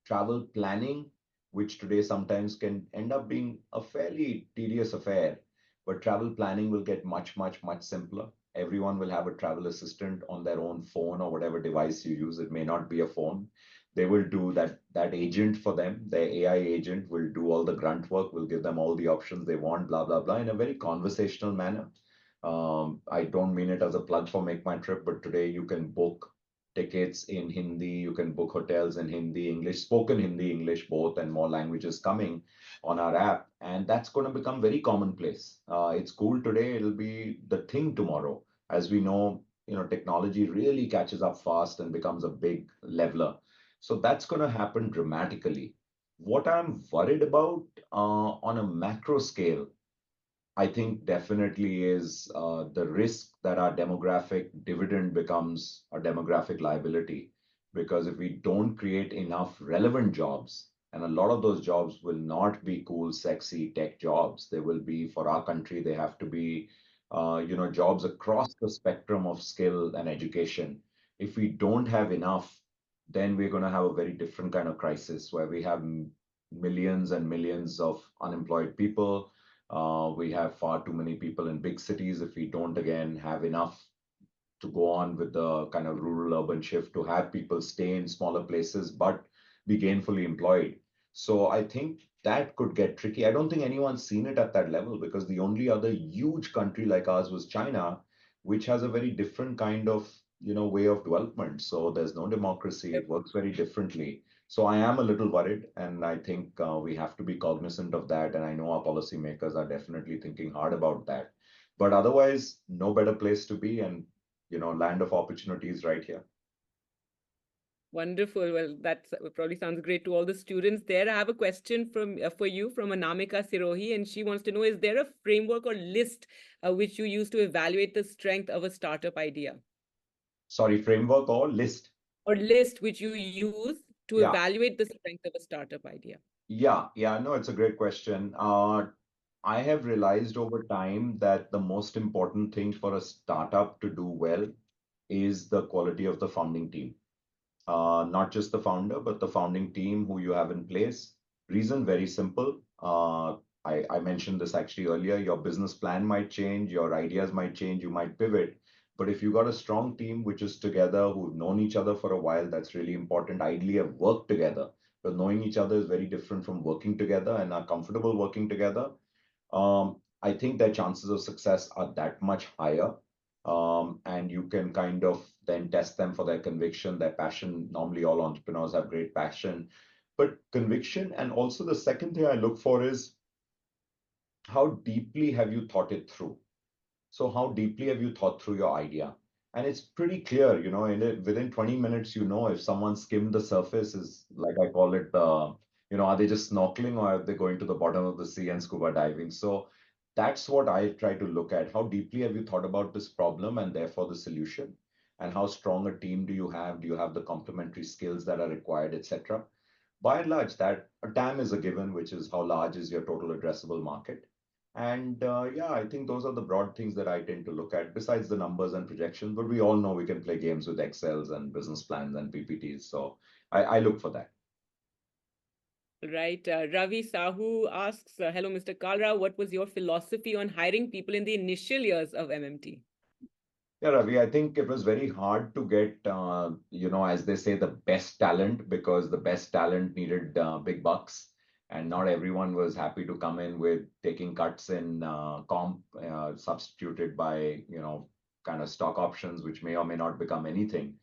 S4: travel planning, which today sometimes can end up being a fairly tedious affair, but travel planning will get much, much, much simpler. Everyone will have a travel assistant on their own phone or whatever device you use. It may not be a phone. They will do that agent for them. Their AI agent will do all the grunt work, will give them all the options they want, blah, blah, blah, in a very conversational manner. I don't mean it as a plug for Make My Trip, but today you can book tickets in Hindi, you can book hotels in Hindi, English, spoken Hindi, English, both, and more languages coming on our app. And that's going to become very commonplace. It's cool today, it'll be the thing tomorrow. As we know, technology really catches up fast and becomes a big leveler. So that's going to happen dramatically. What I'm worried about on a macro scale, I think definitely is the risk that our demographic dividend becomes a demographic liability. Because if we don't create enough relevant jobs, and a lot of those jobs will not be cool, sexy tech jobs, they will be, for our country, they have to be, jobs across the spectrum of skill and education. If we don't have enough, then we're going to have a very different kind of crisis where we have millions and millions of unemployed people. We have far too many people in big cities. If we don't, again, have enough to go on with the kind of rural urban shift to have people stay in smaller places but be gainfully employed. So I think that could get tricky. I don't think anyone's seen it at that level, because the only other huge country like ours was China, which has a very different kind of way of development. So there's no democracy. It works very differently. So I am a little worried, and I think we have to be cognizant of that. And I know our policymakers are definitely thinking hard about that. But otherwise, no better place to be, and land of opportunities right here.
S3: Wonderful. Well, that probably sounds great to all the students there. I have a question for you from Anamika Sirohi, and she wants to know, is there a framework or list which you use to evaluate the strength of a startup idea?
S4: Sorry, framework or list?
S3: Or list which you use to
S4: Yeah.
S3: evaluate the strength of a startup idea?
S4: Yeah, no, it's a great question. I have realized over time that the most important thing for a startup to do well is the quality of the founding team. Not just the founder, but the founding team who you have in place. Reason very simple. I mentioned this actually earlier. Your business plan might change, your ideas might change, you might pivot. But if you got a strong team which is together, who've known each other for a while, that's really important. Ideally, have worked together. But knowing each other is very different from working together and are comfortable working together. I think their chances of success are that much higher. And you can kind of then test them for their conviction, their passion. Normally, all entrepreneurs have great passion, but conviction. And also, the second thing I look for is how deeply have you thought it through? So, how deeply have you thought through your idea? And it's pretty clear, within 20 minutes, if someone skimmed the surface, is like I call it, are they just snorkeling or are they going to the bottom of the sea and scuba diving? So that's what I try to look at. How deeply have you thought about this problem and therefore the solution? And how strong a team do you have? Do you have the complementary skills that are required, etc.? By and large, that a TAM is a given, which is how large is your total addressable market. And yeah, I think those are the broad things that I tend to look at, besides the numbers and projections. But we all know we can play games with Excels and business plans and PPTs. So I look for that.
S3: Right. Ravi Sahu asks, hello, Mr. Kalra, what was your philosophy on hiring people in the initial years of MMT?
S4: Yeah, Ravi, I think it was very hard to get, as they say, the best talent, because the best talent needed big bucks. And not everyone was happy to come in with taking cuts in comp, substituted by, kind of stock options, which may or may not become anything.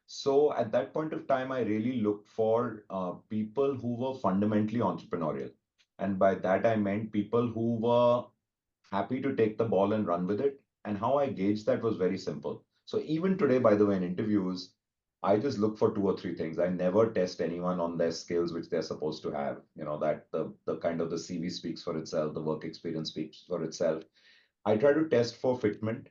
S4: So at that point of time, I really looked for people who were fundamentally entrepreneurial. And by that, I meant people who were happy to take the ball and run with it. And how I gauged that was very simple. So even today, by the way, in interviews, I just look for two or three things. I never test anyone on their skills, which they're supposed to have. That the kind of the CV speaks for itself, the work experience speaks for itself. I try to test for fitment,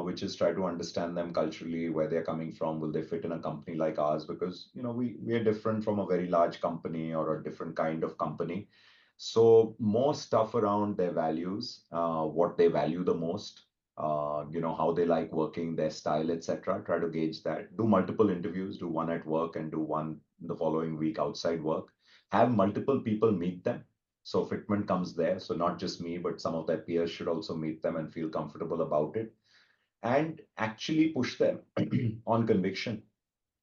S4: which is try to understand them culturally, where they're coming from. Will they fit in a company like ours? Because we are different from a very large company or a different kind of company. So more stuff around their values, what they value the most, how they like working, their style, etc. Try to gauge that. Do multiple interviews, do one at work and do one the following week outside work. Have multiple people meet them. So fitment comes there. So not just me, but some of their peers should also meet them and feel comfortable about it. And actually push them on conviction.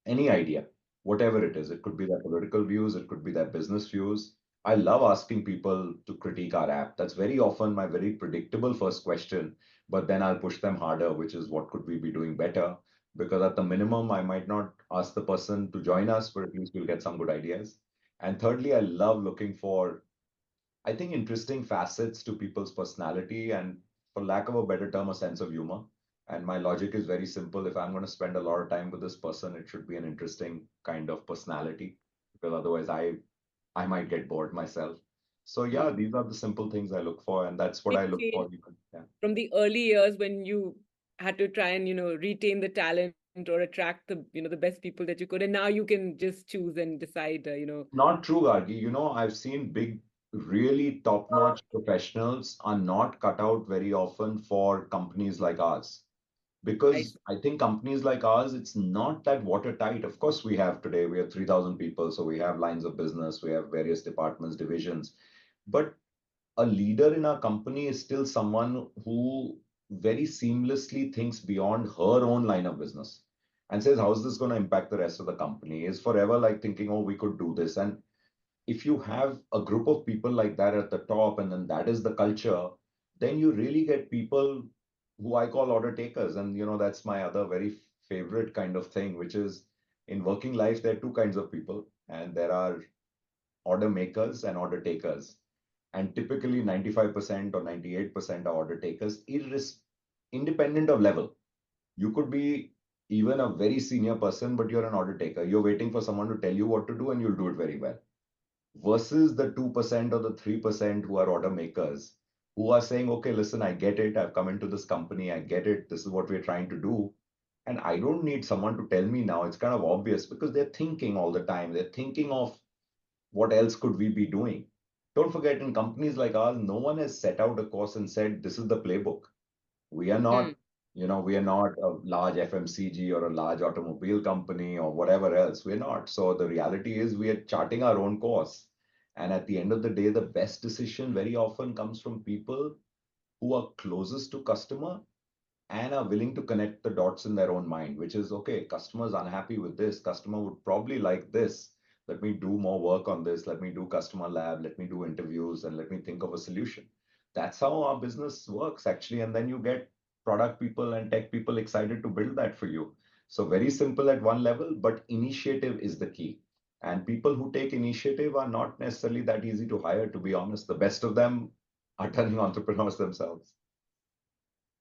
S4: Any idea, whatever it is. It could be their political views, it could be their business views. I love asking people to critique our app. That's very often my very predictable first question, but then I'll push them harder, which is what could we be doing better? Because at the minimum, I might not ask the person to join us, but at least we'll get some good ideas. And thirdly, I love looking for, I think, interesting facets to people's personality and, for lack of a better term, a sense of humor. And my logic is very simple. If I'm going to spend a lot of time with this person, it should be an interesting kind of personality, because otherwise I might get bored myself. So yeah, these are the simple things I look for, and that's what I look for. Yeah.
S3: From the early years when you had to try and, retain the talent or attract the best people that you could, and now you can just choose and decide,
S4: Not true, Gargi. I've seen big, really top-notch professionals are not cut out very often for companies like ours. Because I think companies like ours, it's not that watertight. Of course, we have 3,000 people, so we have lines of business, we have various departments, divisions. But a leader in our company is still someone who very seamlessly thinks beyond her own line of business and says, how is this going to impact the rest of the company? Is forever like thinking, oh, we could do this. And if you have a group of people like that at the top, and then that is the culture, then you really get people who I call order takers. And that's my other very favorite kind of thing, which is, in working life, there are two kinds of people, and there are order makers and order takers. And typically 95% or 98% are order takers, independent of level. You could be even a very senior person, but you're an order taker. You're waiting for someone to tell you what to do, and you'll do it very well, versus the 2% or the 3% who are order makers, who are saying, okay, listen, I get it. I've come into this company. I get it. This is what we're trying to do. And I don't need someone to tell me now. It's kind of obvious, because they're thinking all the time. They're thinking of what else could we be doing. Don't forget, in companies like ours, no one has set out a course and said, this is the playbook. We are not, we are not a large FMCG or a large automobile company or whatever else. We're not. So the reality is we are charting our own course. And at the end of the day, the best decision very often comes from people who are closest to customer and are willing to connect the dots in their own mind, which is, okay, customer's unhappy with this. Customer would probably like this. Let me do more work on this. Let me do customer lab. Let me do interviews and let me think of a solution. That's how our business works, actually. And then you get product people and tech people excited to build that for you. So very simple at one level, but initiative is the key. And people who take initiative are not necessarily that easy to hire, to be honest. The best of them are turning entrepreneurs themselves.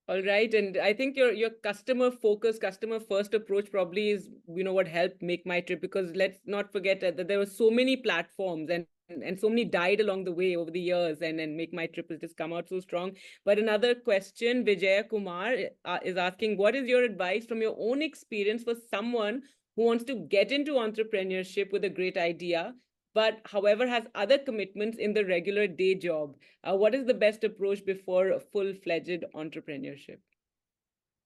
S3: All right. And I think your customer focus, customer first approach probably is, what helped MakeMyTrip, because let's not forget that there were so many platforms and so many died along the way over the years, and MakeMyTrip has just come out so strong. But another question, Vijaya Kumar is asking, what is your advice from your own experience for someone who wants to get into entrepreneurship with a great idea, but however has other commitments in the regular day job? What is the best approach before full-fledged entrepreneurship?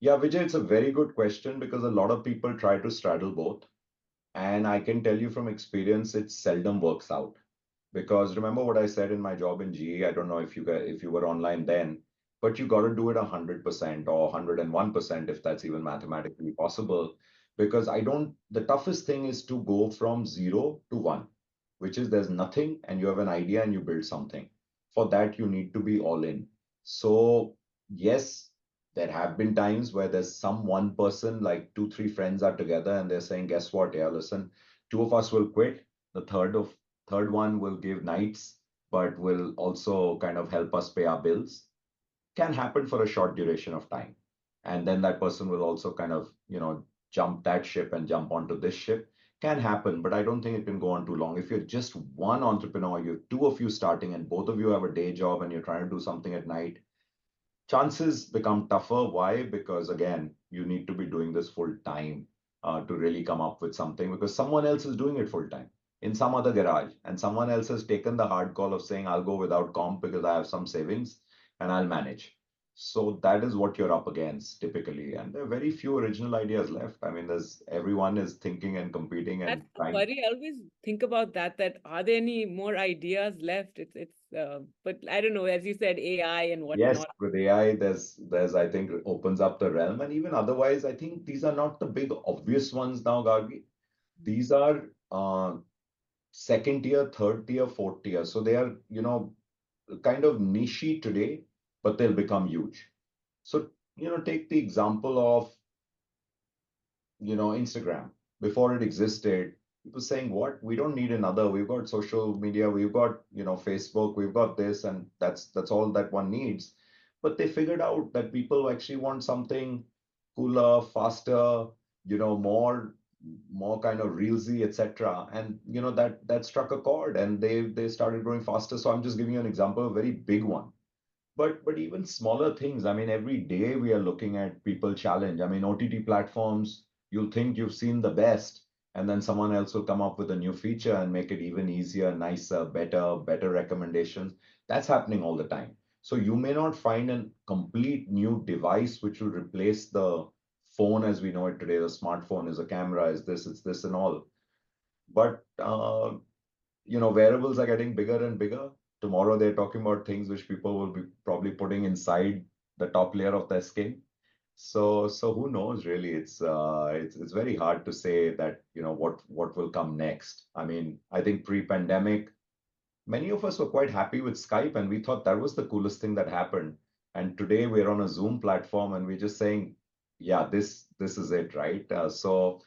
S4: Yeah, Vijay, it's a very good question because a lot of people try to straddle both. And I can tell you from experience, it seldom works out. Because remember what I said in my job in GE, I don't know if you were online then, but you got to do it 100% or 101% if that's even mathematically possible. Because the toughest thing is to go from 0 to 1, which is there's nothing and you have an idea and you build something. For that, you need to be all in. So, yes, there have been times where there's some one person, like 2, 3 friends are together and they're saying, guess what? Yeah, listen, 2 of us will quit. The third one will give nights, but will also kind of help us pay our bills. Can happen for a short duration of time. And then that person will also kind of, jump that ship and jump onto this ship. Can happen, but I don't think it can go on too long. If you're just one entrepreneur, you have 2 of you starting and both of you have a day job and you're trying to do something at night, chances become tougher. Why? Because again, you need to be doing this full time to really come up with something, because someone else is doing it full time in some other garage, and someone else has taken the hard call of saying, I'll go without comp because I have some savings and I'll manage. So that is what you're up against typically. And there are very few original ideas left. I mean, everyone is thinking and competing and
S3: That's the
S4: trying.
S3: worry. I always think about that are there any more ideas left? But I don't know, as you said, AI and
S4: Yes,
S3: whatnot.
S4: with AI, there's I think it opens up the realm, and even otherwise, I think these are not the big obvious ones now, Gargi. These are second tier, third tier, fourth tier. So they are, kind of niche today, but they'll become huge. So, take the example of, Instagram. Before it existed, people saying, what? We don't need another. We've got social media, we've got, Facebook, we've got this, and that's all that one needs. But they figured out that people actually want something cooler, faster, more kind of reelsy, etc. And that struck a chord and they started growing faster. So I'm just giving you an example, a very big one. But even smaller things. I mean, every day we are looking at people challenge. I mean, OTT platforms, you'll think you've seen the best, and then someone else will come up with a new feature and make it even easier, nicer, better recommendations. That's happening all the time. So you may not find a complete new device which will replace the phone as we know it today. The smartphone is a camera, is this, it's this and all. But wearables are getting bigger and bigger. Tomorrow they're talking about things which people will be probably putting inside the top layer of their skin. So who knows really? It's very hard to say that what will come next. I mean, I think pre-pandemic, many of us were quite happy with Skype, and we thought that was the coolest thing that happened. And today we're on a Zoom platform, and we're just saying, yeah, this is it, right? So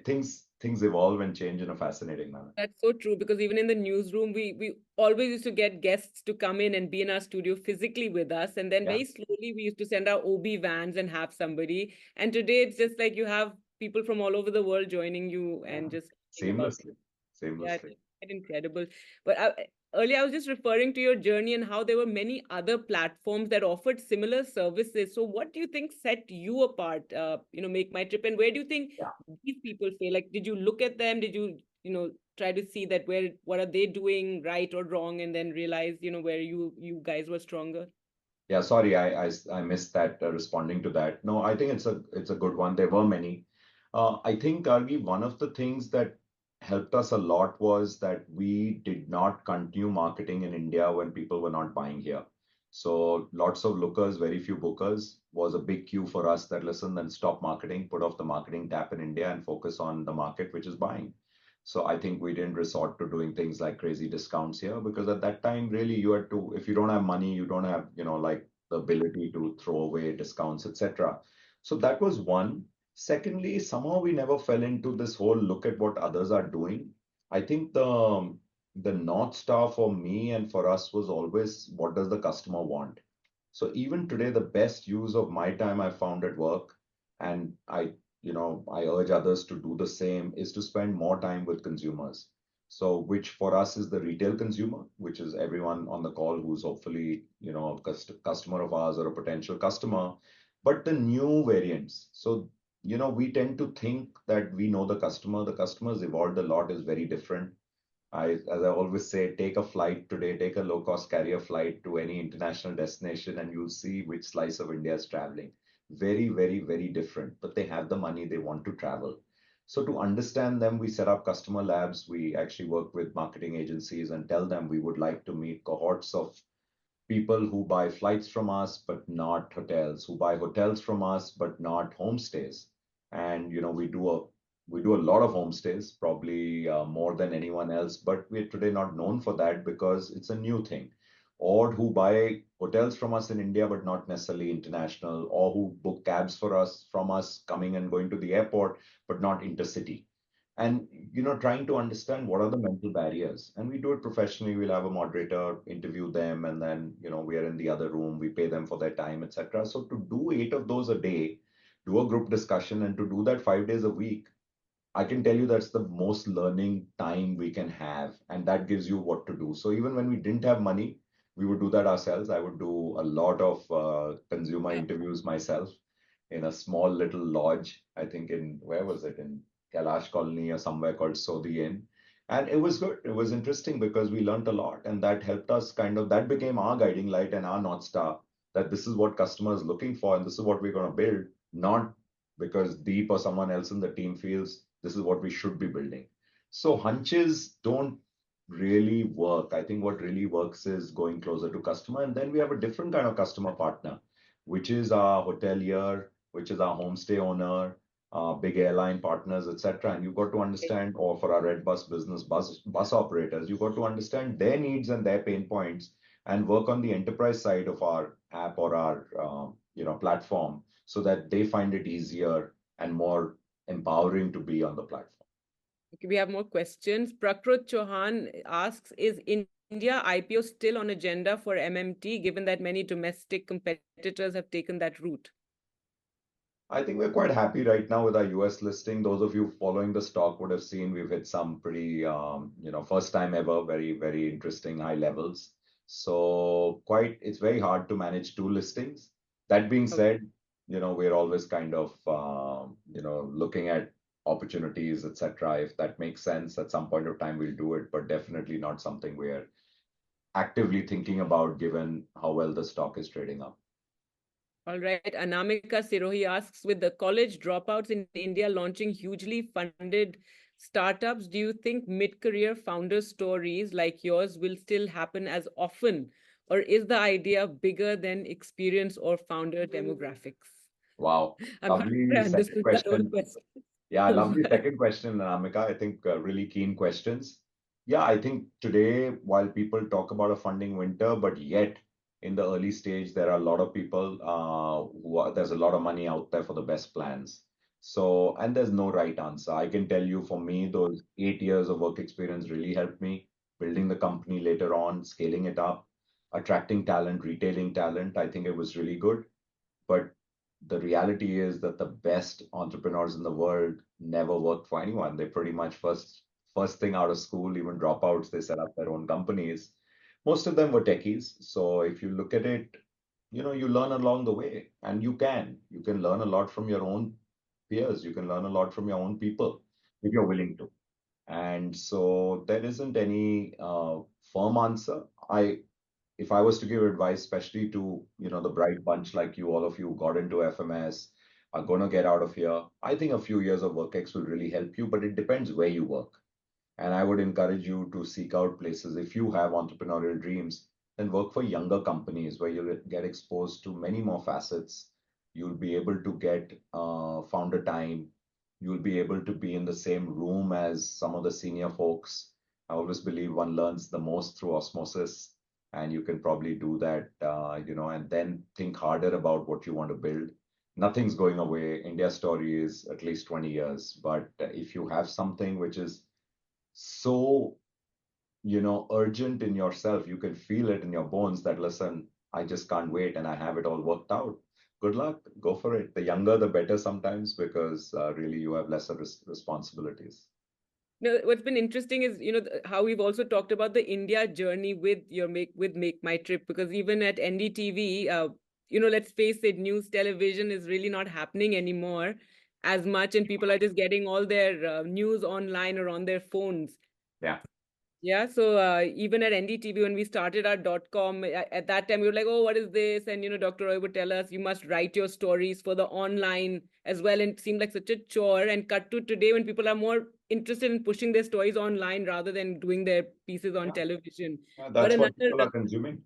S4: things evolve and change in a fascinating manner.
S3: That's so true, because even in the newsroom, we always used to get guests to come in and be in our studio physically with us. And then
S4: Yeah.
S3: very slowly, we used to send our OB vans and have somebody. And today, it's just like you have people from all over the world joining you and just talking about it.
S4: Seamlessly.
S3: Yeah,
S4: Seamlessly.
S3: it's incredible. But earlier, I was just referring to your journey and how there were many other platforms that offered similar services. So what do you think set you apart, MakeMyTrip? And where do you think
S4: Yeah.
S3: these people fail? Like, did you look at them? Did you, try to see that what are they doing right or wrong, and then realize, where you guys were stronger?
S4: Yeah, sorry, I missed that responding to that. No, I think it's a good one. There were many. I think, Gargi, one of the things that helped us a lot was that we did not continue marketing in India when people were not buying here. So lots of lookers, very few bookers was a big cue for us that listen, then stop marketing, put off the marketing tap in India and focus on the market, which is buying. So I think we didn't resort to doing things like crazy discounts here because at that time, really, you had to, if you don't have money, you don't have, like the ability to throw away discounts, etc. So that was one. Secondly, somehow we never fell into this whole look at what others are doing. I think the North Star for me and for us was always what does the customer want? So even today, the best use of my time I found at work, and I urge others to do the same, is to spend more time with consumers. So which for us is the retail consumer, which is everyone on the call who's hopefully, a customer of ours or a potential customer, but the new variants. So, we tend to think that we know the customer. The customer's evolved a lot, is very different. As I always say, take a flight today, take a low-cost carrier flight to any international destination, and you'll see which slice of India is traveling. Very, very, very different, but they have the money, they want to travel. So to understand them, we set up customer labs. We actually work with marketing agencies and tell them we would like to meet cohorts of people who buy flights from us, but not hotels, who buy hotels from us, but not homestays. And we do a lot of homestays, probably more than anyone else, but we're today not known for that because it's a new thing. Or who buy hotels from us in India, but not necessarily international, or who book cabs from us coming and going to the airport, but not intercity. And trying to understand what are the mental barriers. And we do it professionally. We'll have a moderator interview them, and then we are in the other room, we pay them for their time, etc. So to do 8 of those a day, do a group discussion, and to do that 5 days a week, I can tell you that's the most learning time we can have, and that gives you what to do. So even when we didn't have money, we would do that ourselves. I would do a lot of consumer interviews myself in a small little lodge, I think where was it? In Kailash Colony or somewhere called Sodhi Inn. And it was good. It was interesting because we learned a lot, and that helped us that became our guiding light and our North Star, that this is what customers are looking for and this is what we're going to build, not because Deep or someone else in the team feels this is what we should be building. So hunches don't really work. I think what really works is going closer to customer. And then we have a different kind of customer partner, which is our hotelier, which is our homestay owner, big airline partners, etc. And you've got to understand, or for our Red Bus business, bus operators, you've got to understand their needs and their pain points and work on the enterprise side of our app or our platform so that they find it easier and more empowering to be on the platform.
S3: Okay, we have more questions. Prakrut Chauhan asks, is India IPO still on agenda for MMT, given that many domestic competitors have taken that route?
S4: I think we're quite happy right now with our US listing. Those of you following the stock would have seen we've hit some pretty, first time ever, very, very interesting high levels. So it's very hard to manage 2 listings. That being said, we're always kind of, looking at opportunities, etc. If that makes sense, at some point of time, we'll do it, but definitely not something we're actively thinking about given how well the stock is trading up.
S3: All right. Anamika Sirohi asks, with the college dropouts in India launching hugely funded startups, do you think mid-career founder stories like yours will still happen as often? Or is the idea bigger than experience or founder demographics?
S4: Wow. Lovely second question. Yeah, lovely second question, Anamika. I think really keen questions. Yeah, I think today, while people talk about a funding winter, but yet in the early stage, there are a lot of people there's a lot of money out there for the best plans. So, and there's no right answer. I can tell you for me, those 8 years of work experience really helped me building the company later on, scaling it up, attracting talent, retailing talent. I think it was really good. But the reality is that the best entrepreneurs in the world never work for anyone. They pretty much first thing out of school, even dropouts, they set up their own companies. Most of them were techies. So if you look at it, you learn along the way, and you can learn a lot from your own peers. You can learn a lot from your own people if you're willing to. And so there isn't any firm answer. If I was to give advice, especially to, the bright bunch like you, all of you got into FMS, are going to get out of here, I think a few years of WorkX will really help you, but it depends where you work. And I would encourage you to seek out places. If you have entrepreneurial dreams, then work for younger companies where you'll get exposed to many more facets. You'll be able to get founder time. You'll be able to be in the same room as some of the senior folks. I always believe one learns the most through osmosis, and you can probably do that, and then think harder about what you want to build. Nothing's going away. India's story is at least 20 years, but if you have something which is so, urgent in yourself, you can feel it in your bones that, listen, I just can't wait and I have it all worked out. Good luck, go for it. The younger, the better sometimes, because really you have lesser responsibilities.
S3: No, what's been interesting is, how we've also talked about the India journey with Make My Trip, because even at NDTV, let's face it, news television is really not happening anymore as much, and people are just getting all their news online or on their phones.
S4: Yeah.
S3: Yeah, so even at NDTV, when we started our .com, at that time we were like, oh, what is this? And Dr. Roy would tell us you must write your stories for the online as well, and it seemed like such a chore. And cut to today, when people are more interested in pushing their stories online rather than doing their pieces on television. But
S4: That's what
S3: another
S4: people are consuming.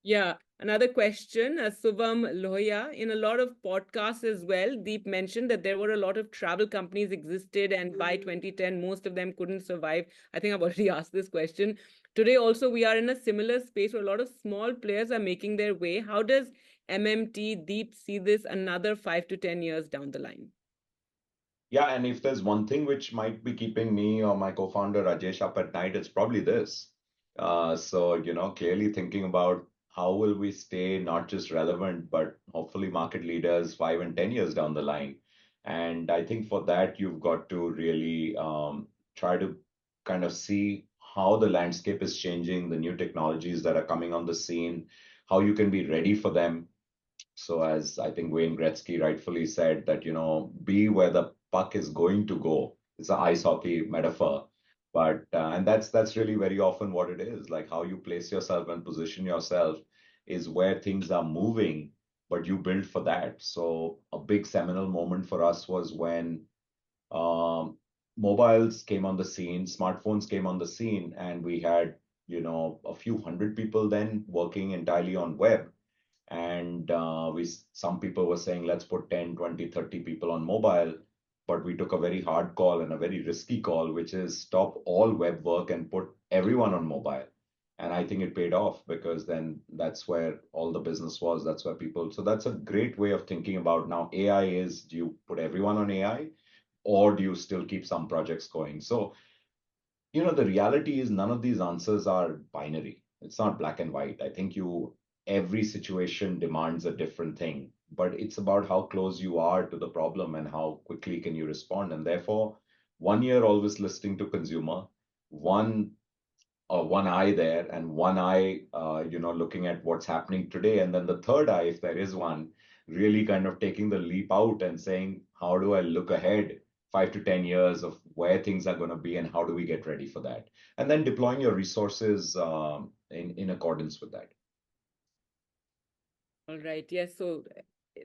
S3: Yeah, another question, Subham Lohia. In a lot of podcasts as well, Deep mentioned that there were a lot of travel companies existed, and by 2010, most of them couldn't survive. I think I've already asked this question. Today, also, we are in a similar space where a lot of small players are making their way. How does MMT Deep see this another 5 to 10 years down the line?
S4: Yeah, and if there's one thing which might be keeping me or my co-founder Rajesh up at night, it's probably this. So, clearly thinking about how will we stay not just relevant, but hopefully market leaders 5 and 10 years down the line. And I think for that, you've got to really try to kind of see how the landscape is changing, the new technologies that are coming on the scene, how you can be ready for them. So as I think Wayne Gretzky rightfully said that, be where the puck is going to go. It's an ice hockey metaphor, but and that's really very often what it is. Like how you place yourself and position yourself is where things are moving, but you build for that. So a big seminal moment for us was when mobiles came on the scene, smartphones came on the scene, and we had, a few hundred people then working entirely on web. And some people were saying, let's put 10, 20, 30 people on mobile. But we took a very hard call and a very risky call, which is stop all web work and put everyone on mobile. And I think it paid off because then that's where all the business was. That's where people. So that's a great way of thinking about now. AI is, do you put everyone on AI or do you still keep some projects going? So, the reality is none of these answers are binary. It's not black and white. I think every situation demands a different thing, but it's about how close you are to the problem and how quickly can you respond. And therefore, 1 year always listening to consumer, one eye there and one eye, looking at what's happening today. And then the third eye, if there is one, really kind of taking the leap out and saying, how do I look ahead 5 to 10 years of where things are going to be and how do we get ready for that? And then deploying your resources in accordance with that.
S3: All right. Yes. So,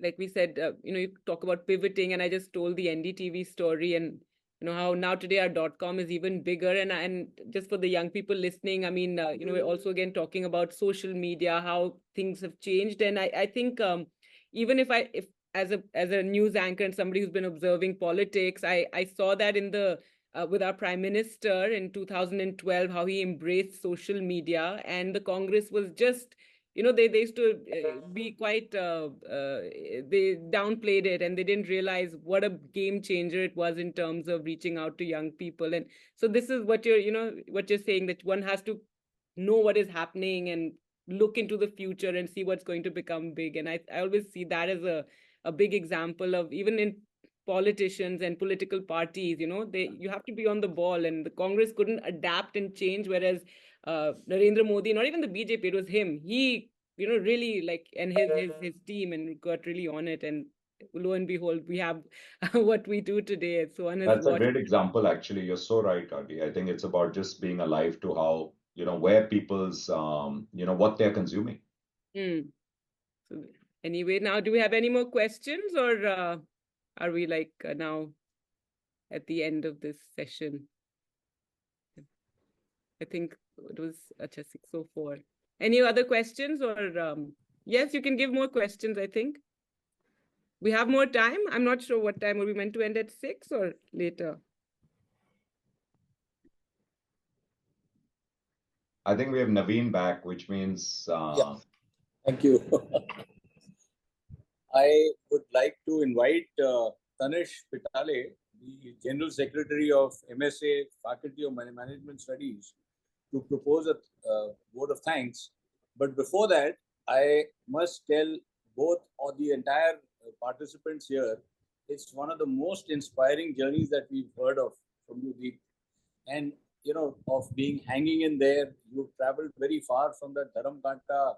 S3: like we said, you talk about pivoting, and I just told the NDTV story, and how now today our .com is even bigger. And just for the young people listening, I mean, we're also again talking about social media, how things have changed, and I think even if as a news anchor and somebody who's been observing politics, I saw that in the with our prime minister in 2012, how he embraced social media, and the Congress was just they used to be quite they downplayed it, and they didn't realize what a game changer it was in terms of reaching out to young people. And so this is what you're saying, that one has to know what is happening and look into the future and see what's going to become big. And I always see that as a big example of, even in politicians and political parties, you have to be on the ball, and the Congress couldn't adapt and change, whereas Narendra Modi, not even the BJP, it was him. He, really, like, and his team, and got really on it. And lo and behold, we have what we do today. So one is
S4: That's a
S3: what.
S4: great example, actually. You're so right, Adi. I think it's about just being alive to how, where people's, what they're consuming.
S3: So anyway, now do we have any more questions, or are we like now at the end of this session? I think it was 6:04. Any other questions, or yes, you can give more questions, I think. We have more time. I'm not sure what time. Were we meant to end at 6 or later?
S4: I think we have Naveen back, which means...
S1: Yeah. Thank you. I would like to invite Tanesh Pitale, the General Secretary of MSA, Faculty of Management Studies, to propose a vote of thanks. But before that, I must tell both or the entire participants here, it's one of the most inspiring journeys that we've heard of from you, Deep. And, of being hanging in there. You've traveled very far from the Dharamkanta,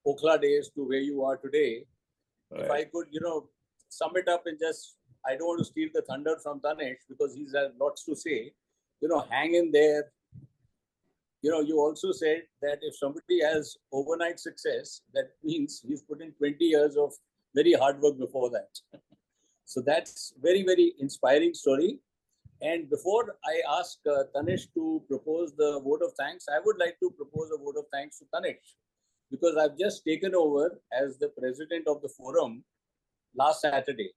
S1: Okhla days to where you are today. Right. If I could, sum it up in just, I don't want to steal the thunder from Tanesh because he's had lots to say, hang in there. You also said that if somebody has overnight success, that means he's put in 20 years of very hard work before that. So that's very, very inspiring story. And before I ask Tanesh to propose the vote of thanks, I would like to propose a vote of thanks to Tanesh, because I've just taken over as the president of the forum last Saturday.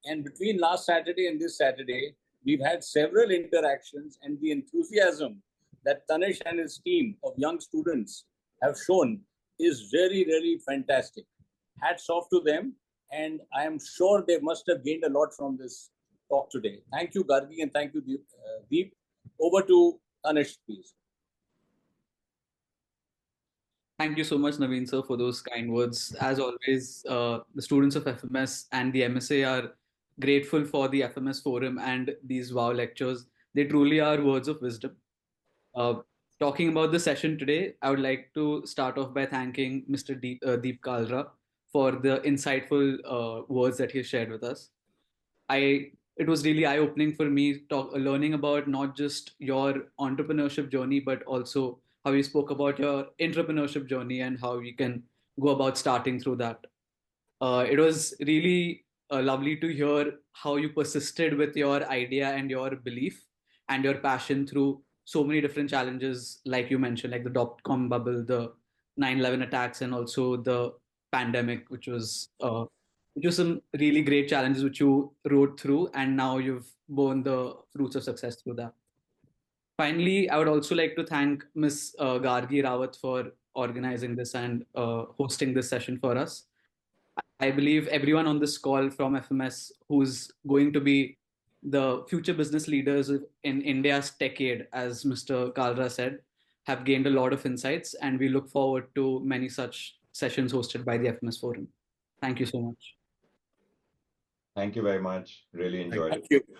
S1: And between last Saturday and this Saturday, we've had several interactions, and the enthusiasm that Tanesh and his team of young students have shown is really, really fantastic. Hats off to them. And I am sure they must have gained a lot from this talk today. Thank you, Gargi, and thank you, Deep. Over to Tanesh, please.
S5: Thank you so much, Naveen sir, for those kind words. As always, the students of FMS and the MSA are grateful for the FMS forum and these wow lectures. They truly are words of wisdom. Talking about the session today, I would like to start off by thanking Mr. Deep Kalra for the insightful words that he shared with us. It was really eye-opening for me learning about not just your entrepreneurship journey, but also how you spoke about your entrepreneurship journey and how you can go about starting through that. It was really lovely to hear how you persisted with your idea and your belief and your passion through so many different challenges, like you mentioned, like the dot-com bubble, the 9/11 attacks, and also the pandemic, which was some really great challenges which you rode through, and now you've borne the fruits of success through that. Finally, I would also like to thank Ms. Gargi Rawat for organizing this and hosting this session for us. I believe everyone on this call from FMS who's going to be the future business leaders in India's decade, as Mr. Kalra said, have gained a lot of insights, and we look forward to many such sessions hosted by the FMS Forum. Thank you so much.
S4: Thank you very much. Really enjoyed it.
S1: Thank you.